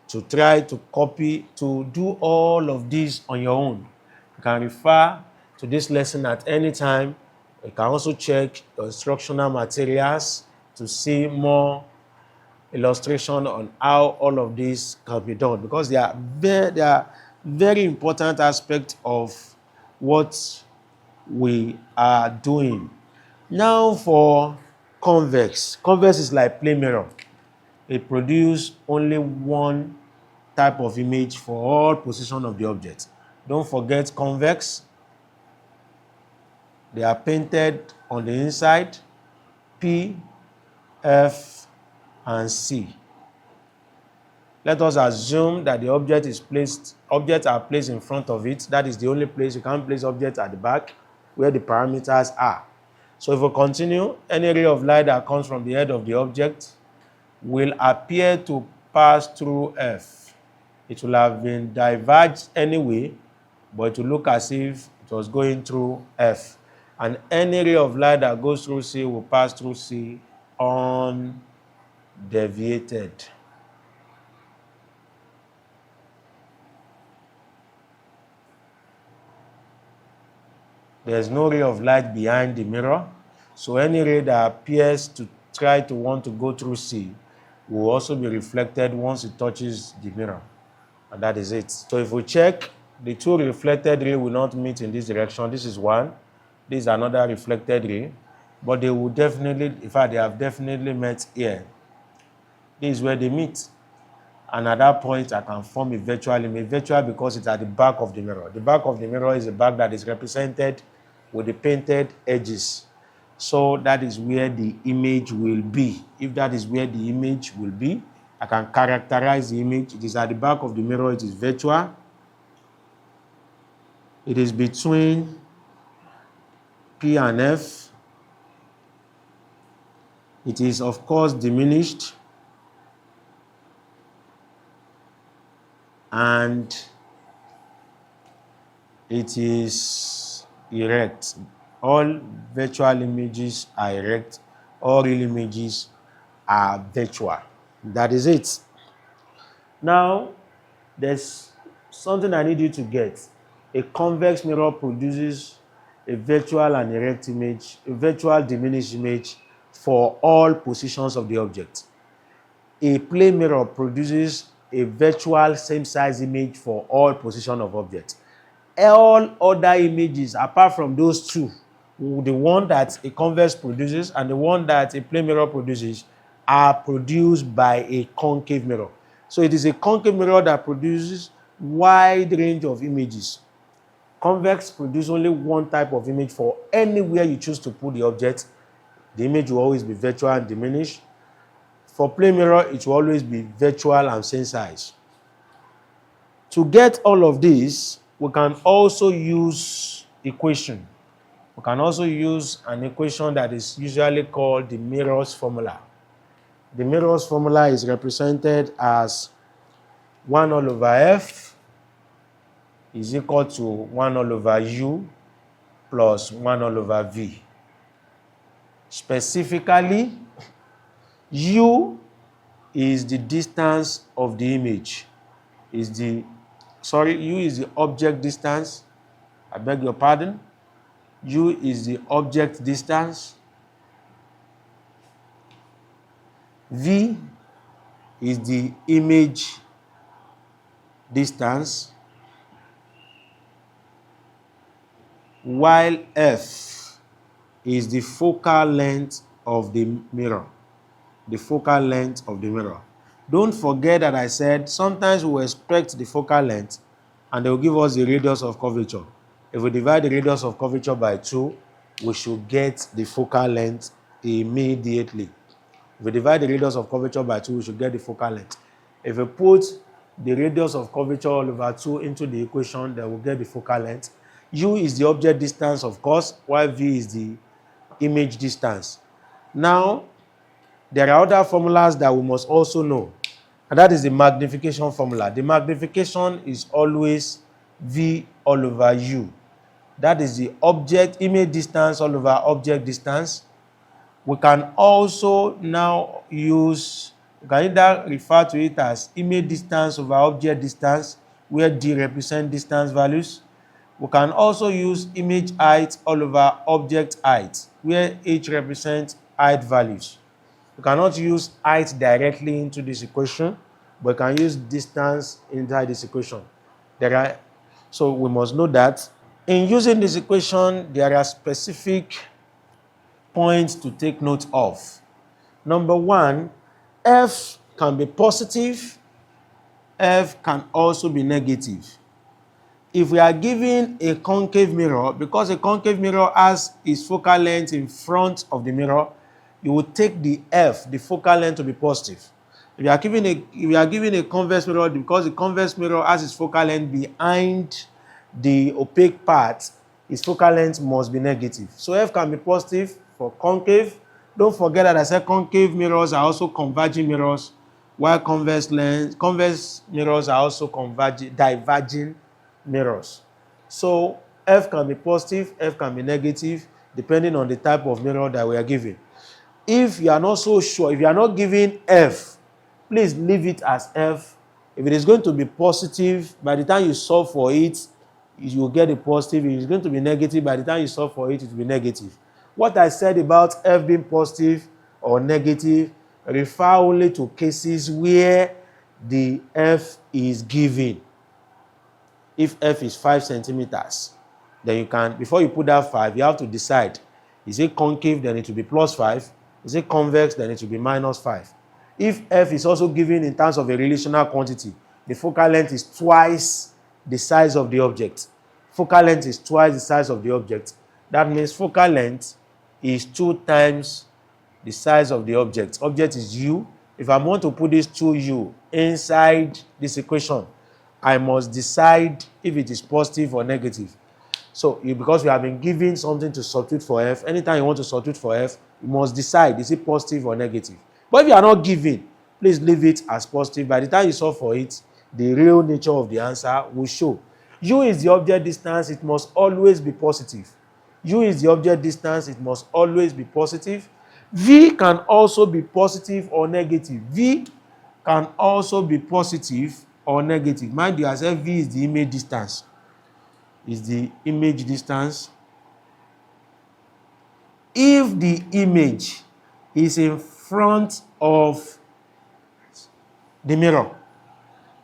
to try to copy, to do all of this on your own. You can refer to this lesson at any time. You can also check your instructional materials to see more illustration on how all of this can be done, because they are very important aspects of what we are doing. Now for convex. Convex is like plane mirror. It produces only one type of image for all positions of the object. Don't forget convex. They are painted on the inside, P, F, and C. Let us assume that the objects are placed in front of it. That is the only place. You can't place objects at the back where the parameters are. So if we continue, any ray of light that comes from the head of the object will appear to pass through F. It will have been diverged anyway, but it will look as if it was going through F. And any ray of light that goes through C will pass through C undeviated. There's no ray of light behind the mirror, so any ray that appears to try to want to go through C will also be reflected once it touches the mirror. And that is it. So if we check, the two reflected rays will not meet in this direction. This is one. This is another reflected ray. But they will definitely, in fact, they have definitely met here. This is where they meet. And at that point, I can form a virtual image. Virtual because it's at the back of the mirror. The back of the mirror is a back that is represented with the painted edges. So that is where the image will be. If that is where the image will be, I can characterize the image. It is at the back of the mirror. It is virtual. It is between P and F. It is, of course, diminished. And it is erect. All virtual images are erect. All real images are virtual. That is it. Now, there's something I need you to get. A convex mirror produces a virtual and erect image, a virtual diminished image for all positions of the object. A plane mirror produces a virtual same-size image for all positions of object. All other images, apart from those two, the one that a convex produces and the one that a plane mirror produces, are produced by a concave mirror. So it is a concave mirror that produces wide range of images. Convex produces only one type of image for anywhere you choose to put the object. The image will always be virtual and diminished. For plane mirror, it will always be virtual and same size. To get all of this, we can also use equation. We can also use an equation that is usually called the Mirror's formula. The Mirror's formula is represented as 1 all over f is equal to 1 all over u plus 1 all over v. Specifically, u is the distance of the image. U is the object distance. I beg your pardon. U is the object distance. V is the image distance, while F is the focal length of the mirror. The focal length of the mirror. Don't forget that I said sometimes we expect the focal length and they will give us the radius of curvature. If we divide the radius of curvature by 2, we should get the focal length immediately. If we divide the radius of curvature by 2, we should get the focal length. If we put the radius of curvature all over 2 into the equation, then we'll get the focal length. U is the object distance, of course, while V is the image distance. Now, there are other formulas that we must also know, and that is the magnification formula. The magnification is always V all over U. That is the object image distance all over object distance. We can also now use, we can either refer to it as image distance over object distance, where D represents distance values. We can also use image height all over object height, where H represents height values. We cannot use height directly into this equation, but we can use distance inside this equation. So we must know that in using this equation, there are specific points to take note of. Number one, F can be positive, F can also be negative. If we are given a concave mirror, because a concave mirror has its focal length in front of the mirror, you will take the F, the focal length, to be positive. If you are given a convex mirror, because the convex mirror has its focal length behind the opaque part, its focal length must be negative. So F can be positive for concave. Don't forget that I said concave mirrors are also converging mirrors, while convex mirrors are also diverging mirrors. So F can be positive, F can be negative, depending on the type of mirror that we are given. If you are not so sure, if you are not giving F, please leave it as F. If it is going to be positive, by the time you solve for it, you will get a positive. If it is going to be negative, by the time you solve for it, it will be negative. What I said about F being positive or negative refer only to cases where the F is given. If F is 5 centimeters, then you can, before you put that 5, you have to decide, is it concave, then it will be plus 5. Is it convex, then it will be minus 5. If F is also given in terms of a relational quantity, the focal length is twice the size of the object. Focal length is twice the size of the object. That means focal length is 2 times the size of the object. Object is U. If I want to put this 2U inside this equation, I must decide if it is positive or negative. So, because we have been given something to substitute for F, anytime you want to substitute for F, you must decide, is it positive or negative? But if you are not given, please leave it as positive. By the time you solve for it, the real nature of the answer will show. U is the object distance, it must always be positive. U is the object distance, it must always be positive. V can also be positive or negative. V can also be positive or negative. Mind you, I said V is the image distance. Is the image distance. If the image is in front of the mirror,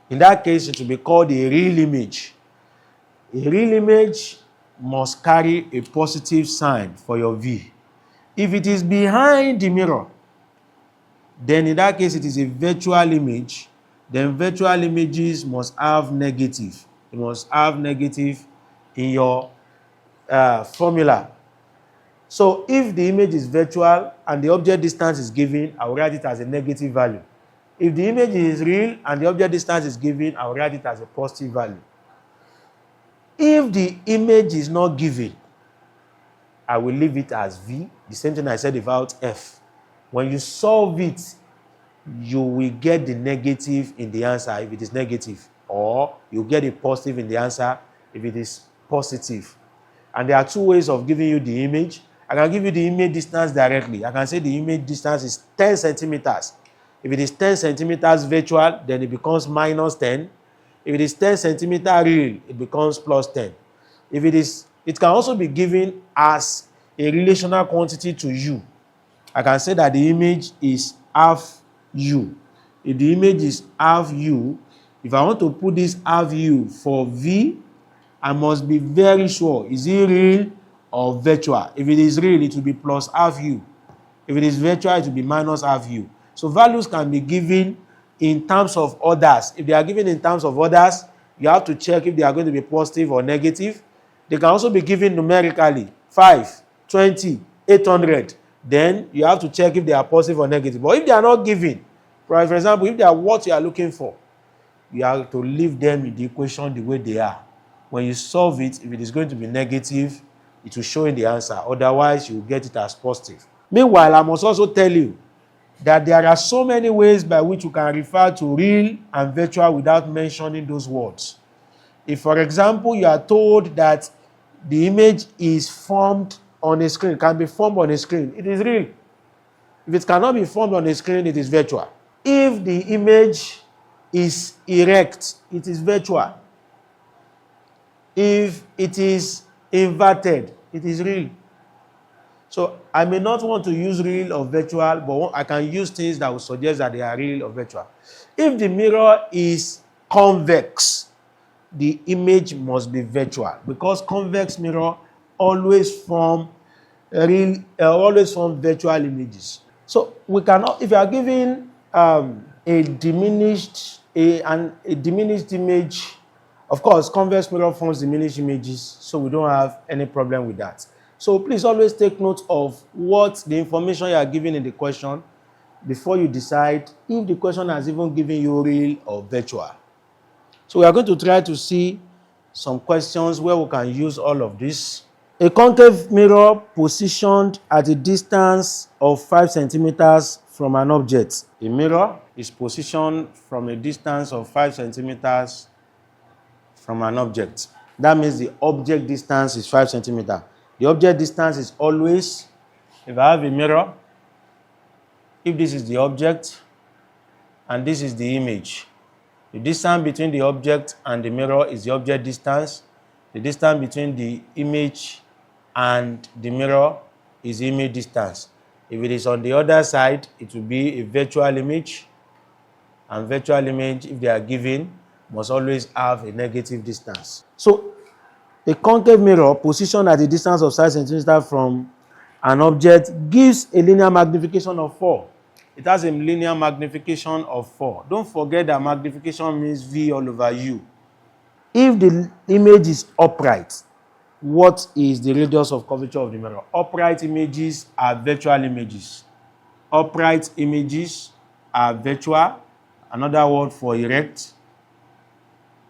in that case, it will be called a real image. A real image must carry a positive sign for your V. If it is behind the mirror, then in that case, it is a virtual image. Then virtual images must have negative. You must have negative in your formula. So if the image is virtual and the object distance is given, I will write it as a negative value. If the image is real and the object distance is given, I will write it as a positive value. If the image is not given, I will leave it as V, the same thing I said about F. When you solve it, you will get the negative in the answer if it is negative, or you get a positive in the answer if it is positive. And there are two ways of giving you the image. I can give you the image distance directly. I can say the image distance is 10 centimeters. If it is 10 centimeters virtual, then it becomes minus 10. If it is 10 centimeter real, it becomes plus 10. It can also be given as a relational quantity to U. I can say that the image is half U. If the image is half U, if I want to put this half U for V, I must be very sure, is it real or virtual? If it is real, it will be plus half U. If it is virtual, it will be minus half U. So values can be given in terms of orders. If they are given in terms of orders, you have to check if they are going to be positive or negative. They can also be given numerically, 5, 20, 800. Then you have to check if they are positive or negative. But if they are not given, for example, if they are what you are looking for, you have to leave them in the equation the way they are. When you solve it, if it is going to be negative, it will show in the answer. Otherwise, you will get it as positive. Meanwhile, I must also tell you that there are so many ways by which you can refer to real and virtual without mentioning those words. If, for example, you are told that the image is formed on a screen, can be formed on a screen, it is real. If it cannot be formed on a screen, it is virtual. If the image is erect, it is virtual. If it is inverted, it is real. So I may not want to use real or virtual, but I can use things that will suggest that they are real or virtual. If the mirror is convex, the image must be virtual, because convex mirror always form virtual images. So we cannot, if you are given a diminished image, of course, convex mirror forms diminished images, so we don't have any problem with that. So please always take note of what the information you are given in the question before you decide if the question has even given you real or virtual. So we are going to try to see some questions where we can use all of this. A concave mirror positioned at a distance of 5 centimeters from an object. A mirror is positioned from a distance of 5 centimeters from an object. That means the object distance is 5 centimeters. The object distance is always, if I have a mirror, if this is the object and this is the image, the distance between the object and the mirror is the object distance. The distance between the image and the mirror is the image distance. If it is on the other side, it will be a virtual image. And virtual image, if they are given, must always have a negative distance. So a concave mirror positioned at a distance of 5 centimeters from an object gives a linear magnification of 4. It has a linear magnification of 4. Don't forget that magnification means V all over U. If the image is upright, what is the radius of curvature of the mirror? Upright images are virtual images. Upright images are virtual, another word for erect.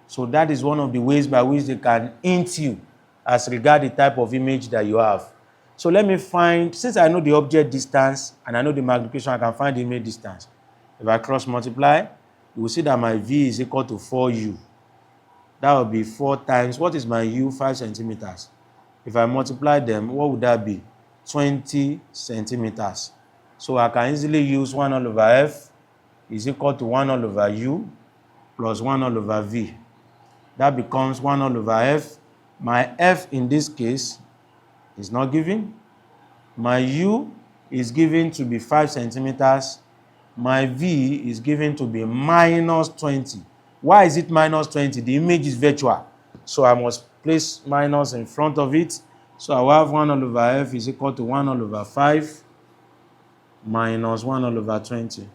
So that is one of the ways by which they can hint you as regard the type of image that you have. So let me find, since I know the object distance and I know the magnification, I can find the image distance. If I cross multiply, you will see that my V is equal to 4U. That will be 4 times, what is my U? 5 centimeters. If I multiply them, what would that be? 20 centimeters. So I can easily use 1 all over F is equal to 1 all over U plus 1 all over V. That becomes 1 all over F. My F in this case is not given. My U is given to be 5 centimeters. My V is given to be minus 20. Why is it minus 20? The image is virtual. So I must place minus in front of it. So I will have 1 all over F is equal to 1 all over 5 minus 1 all over 20.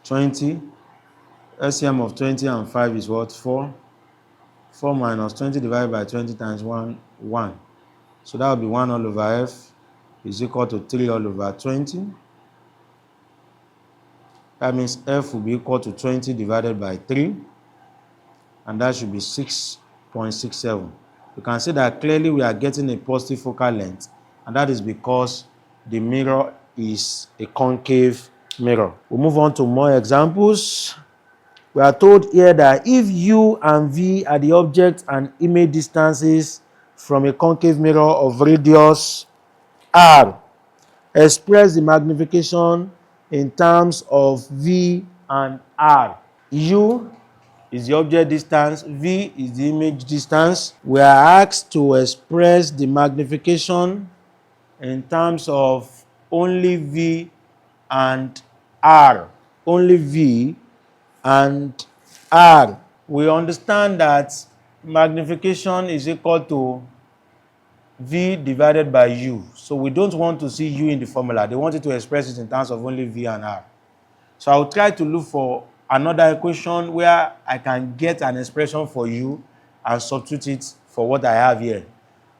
20. LCM of 20 and 5 is what? 4. 4 minus 20 divided by 20 times 1, 1. So that will be 1 all over F is equal to 3 all over 20. That means F will be equal to 20 divided by 3. And that should be 6.67. You can see that clearly we are getting a positive focal length. And that is because the mirror is a concave mirror. We'll move on to more examples. We are told here that if U and V are the object and image distances from a concave mirror of radius R, express the magnification in terms of V and R. U is the object distance, V is the image distance. We are asked to express the magnification in terms of only V and R. Only V and R. We understand that magnification is equal to V divided by U. So we don't want to see U in the formula. They want you to express it in terms of only V and R. So I'll try to look for another equation where I can get an expression for U and substitute it for what I have here.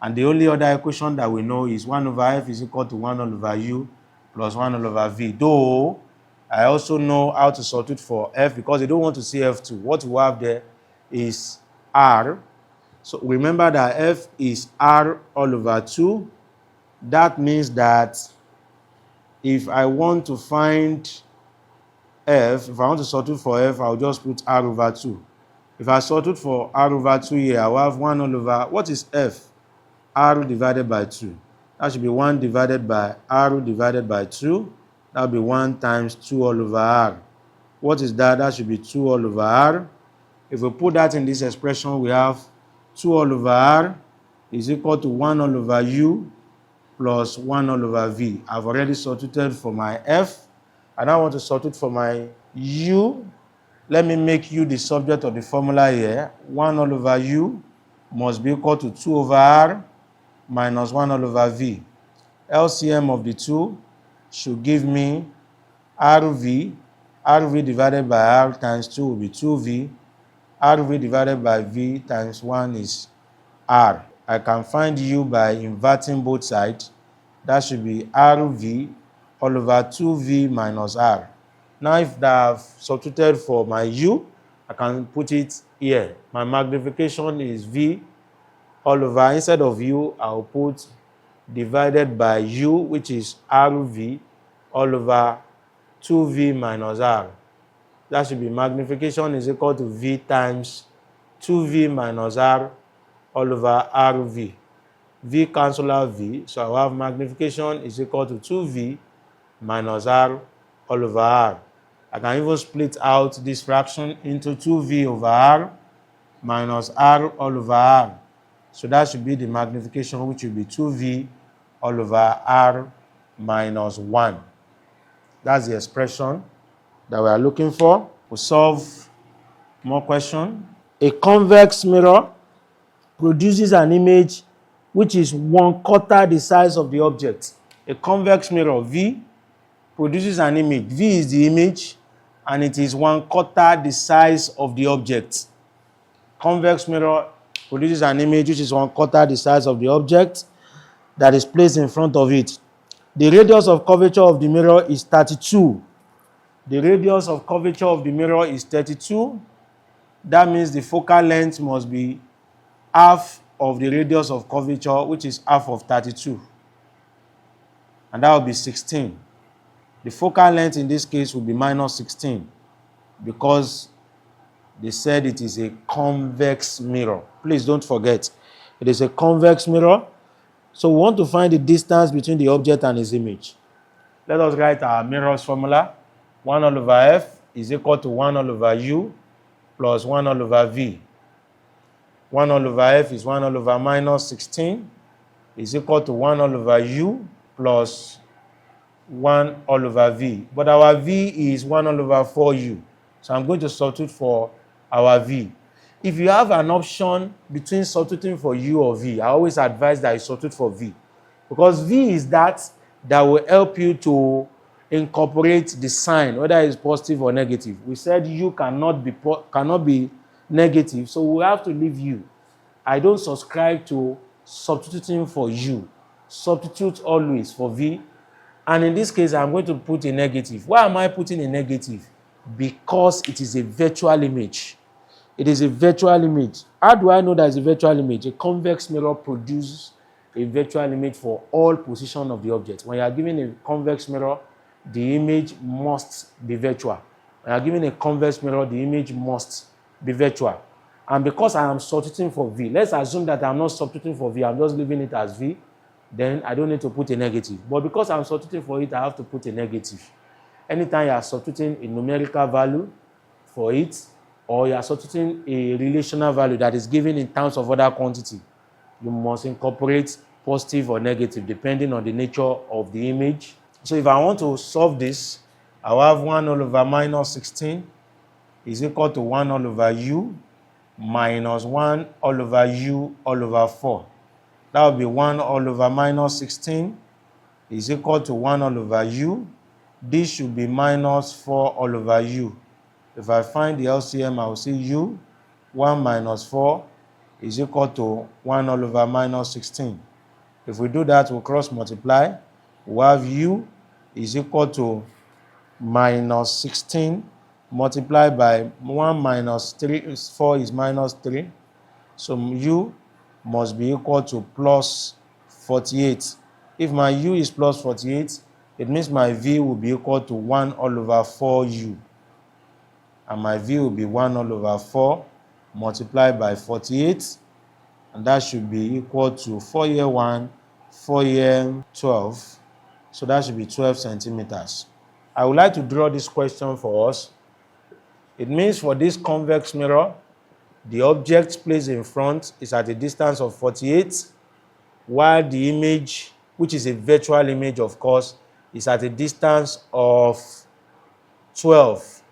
And the only other equation that we know is 1 over F is equal to 1 all over U plus 1 all over V. Though I also know how to substitute for F because they don't want to see F2. What we have there is R. So remember that F is R all over 2. That means that if I want to find F, if I want to substitute for F, I'll just put R over 2. If I substitute for R over 2 here, I'll have 1 all over, what is F? R divided by 2. That should be 1 divided by R divided by 2. That will be 1 times 2 all over R. What is that? That should be 2 all over R. If we put that in this expression, we have 2 all over R is equal to 1 all over U plus 1 all over V. I've already substituted for my F. I now want to substitute for my U. Let me make U the subject of the formula here. 1 all over U must be equal to 2 over R minus 1 all over V. LCM of the two should give me RV. RV divided by R times 2 will be 2V. RV divided by V times 1 is R. I can find U by inverting both sides. That should be RV all over 2V minus R. Now if I've substituted for my U, I can put it here. My magnification is V all over, instead of U, I'll put divided by U, which is RV all over 2V minus R. That should be magnification is equal to V times 2V minus R all over RV. V cancel out V, so I'll have magnification is equal to 2V minus R all over R. I can even split out this fraction into 2V over R minus R all over R. So that should be the magnification, which will be 2V all over R minus 1. That's the expression that we are looking for. We'll solve more questions. A convex mirror produces an image which is 1/4 the size of the object. A convex mirror, V, produces an image. V is the image, and it is 1/4 the size of the object. Convex mirror produces an image which is 1/4 the size of the object that is placed in front of it. The radius of curvature of the mirror is 32. The radius of curvature of the mirror is 32. That means the focal length must be half of the radius of curvature, which is half of 32. And that will be 16. The focal length in this case will be minus 16 because They said it is a convex mirror. Please don't forget, it is a convex mirror. So we want to find the distance between the object and its image. Let us write our mirror's formula. 1 all over f is equal to 1 all over u plus 1 all over v. 1 all over f is 1 all over minus 16 is equal to 1 all over u plus 1 all over v. But our v is 1 all over 4u. So I'm going to substitute for our v. If you have an option between substituting for u or v, I always advise that you substitute for v. Because v is that will help you to incorporate the sign, whether it's positive or negative. We said u cannot be negative, so we have to leave u. I don't subscribe to substituting for u. Substitute always for v. And in this case, I'm going to put a negative. Why am I putting a negative? Because it is a virtual image. It is a virtual image. How do I know that it's a virtual image? A convex mirror produces a virtual image for all positions of the object. When you are given a convex mirror, the image must be virtual. When you are given a convex mirror, the image must be virtual. And because I am substituting for v, let's assume that I'm not substituting for v, I'm just leaving it as v, then I don't need to put a negative. But because I'm substituting for it, I have to put a negative. Anytime you are substituting a numerical value for it, or you are substituting a relational value that is given in terms of other quantity, you must incorporate positive or negative depending on the nature of the image. So if I want to solve this, I will have 1 all over minus 16 is equal to 1 all over u minus 1 all over u all over 4. That will be 1 all over minus 16 is equal to 1 all over u. This should be minus 4 all over u. If I find the LCM, I will see u. 1 minus 4 is equal to 1 all over minus 16. If we do that, we'll cross multiply. We have u is equal to minus 16 multiplied by 1 minus 3, 4 is minus 3. So u must be equal to plus 48. If my u is plus 48, it means my v will be equal to 1 all over 4u. And my v will be 1 all over 4 multiplied by 48. And that should be equal to 4 here 1, 4 here 12. So that should be 12 centimeters. I would like to draw this question for us. It means for this convex mirror, the object placed in front is at a distance of 48, while the image, which is a virtual image of course, is at a distance of 12.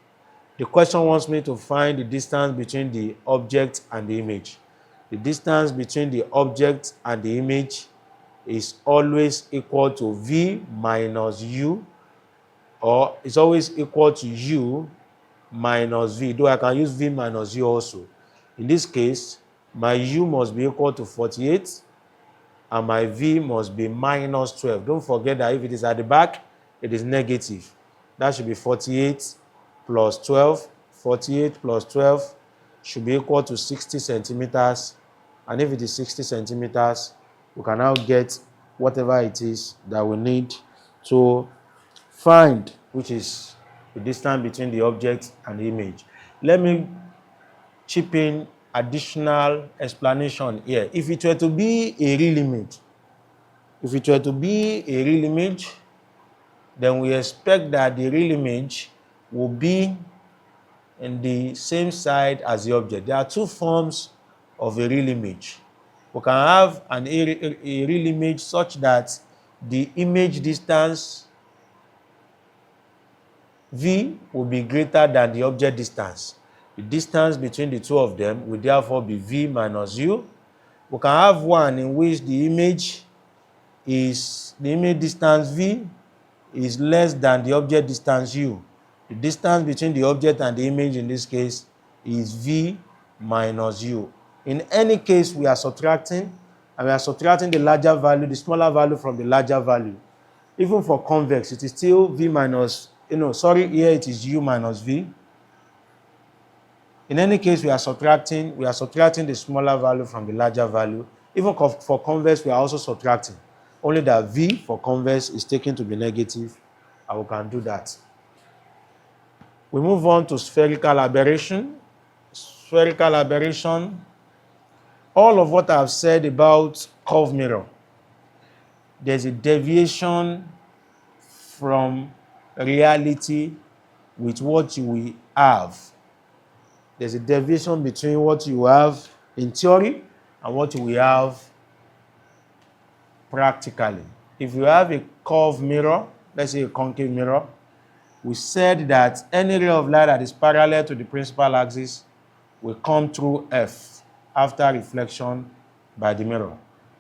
The question wants me to find the distance between the object and the image. The distance between the object and the image is always equal to v minus u, or it's always equal to u minus v, though I can use v minus u also. In this case, my u must be equal to 48 and my v must be minus 12. Don't forget that if it is at the back, it is negative. That should be 48 plus 12. 48 plus 12 should be equal to 60 centimeters. And if it is 60 centimeters, we can now get whatever it is that we need to find, which is the distance between the object and the image. Let me chip in additional explanation here. If it were to be a real image, then we expect that the real image will be in the same side as the object. There are two forms of a real image. We can have a real image such that the image distance v will be greater than the object distance. The distance between the two of them will therefore be v minus u. We can have one in which the image distance v is less than the object distance u. The distance between the object and the image in this case is v minus u. In any case, we are subtracting, and we are subtracting the larger value, the smaller value from the larger value. Even for convex, it is still v minus, here it is u minus v. In any case, we are subtracting the smaller value from the larger value. Even for convex, we are also subtracting. Only that v for convex is taken to be negative, and we can do that. We move on to spherical aberration. spherical aberration, all of what I've said about curved mirror, there's a deviation from reality with what you will have. There's a deviation between what you have in theory and what you will have practically. If you have a curved mirror, let's say a concave mirror, we said that any ray of light that is parallel to the principal axis will come through F after reflection by the mirror.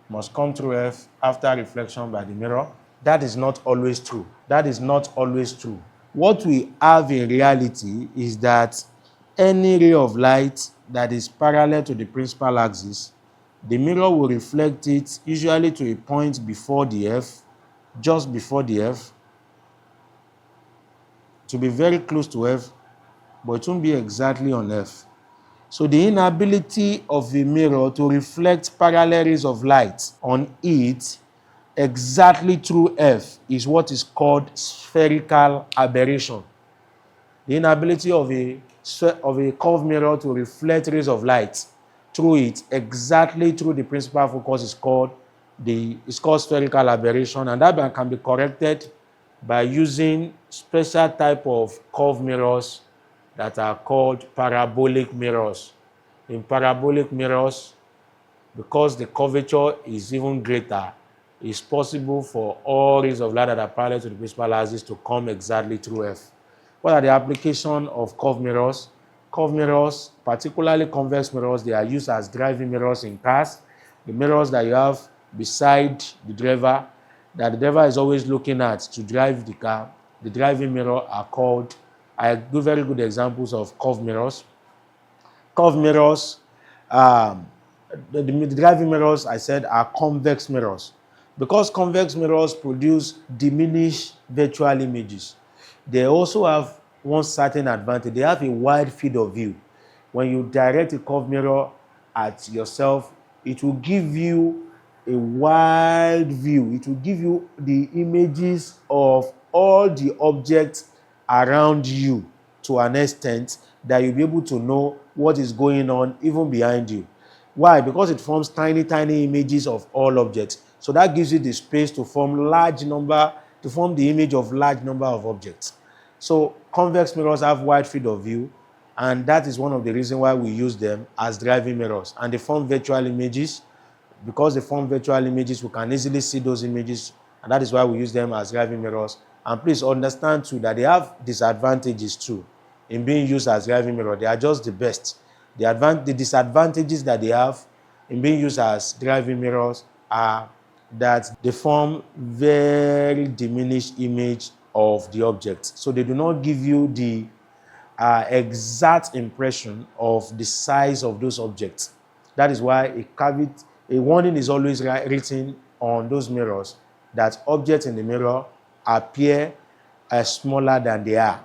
Must come through F after reflection by the mirror. That is not always true. That is not always true. What we have in reality is that any ray of light that is parallel to the principal axis, the mirror will reflect it usually to a point before the F, just before the F, to be very close to F, but it won't be exactly on F. So the inability of a mirror to reflect parallel rays of light on it exactly through F is what is called spherical aberration. The inability of a curved mirror to reflect rays of light through it exactly through the principal focus is called spherical aberration, and that can be corrected by using special type of curved mirrors that are called parabolic mirrors. In parabolic mirrors, because the curvature is even greater, it's possible for all rays of light that are parallel to the principal axis to come exactly through F. What are the applications of curved mirrors? Curved mirrors, particularly convex mirrors, they are used as driving mirrors in cars. The mirrors that you have beside the driver, that the driver is always looking at to drive the car, the driving mirror are called, I give very good examples of curved mirrors. Curved mirrors, the driving mirrors, I said, are convex mirrors. Because convex mirrors produce diminished virtual images, they also have one certain advantage. They have a wide field of view. When you direct a curved mirror at yourself, it will give you a wide view. It will give you the images of all the objects around you to an extent that you'll be able to know what is going on even behind you. Why? Because it forms tiny, tiny images of all objects. So that gives you the space to form the image of large number of objects. So convex mirrors have wide field of view, and that is one of the reasons why we use them as driving mirrors. And they form virtual images. Because they form virtual images, we can easily see those images, and that is why we use them as driving mirrors. And please understand too that they have disadvantages too in being used as driving mirror. They are just the best. The disadvantages that they have in being used as driving mirrors are that they form very diminished image of the object. So they do not give you the exact impression of the size of those objects. That is why a warning is always written on those mirrors that objects in the mirror appear smaller than they are.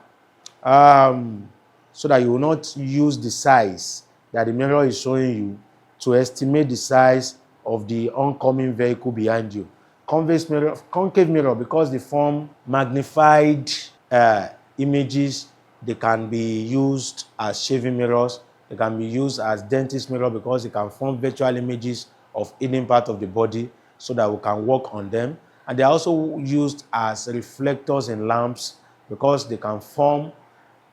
So that you will not use the size that the mirror is showing you to estimate the size of the oncoming vehicle behind you. Concave mirror, because they form magnified images, they can be used as shaving mirrors. They can be used as dentist mirror because they can form virtual images of hidden part of the body so that we can work on them. And they are also used as reflectors in lamps because they can form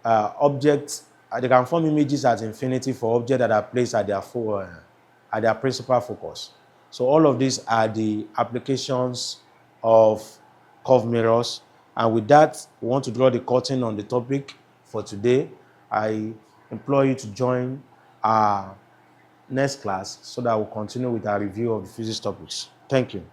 they can form images at infinity for objects that are placed at their principal focus. So all of these are the applications of curved mirrors. And with that, we want to draw the curtain on the topic for today. I implore you to join our next class so that we'll continue with our review of the physics topics. Thank you.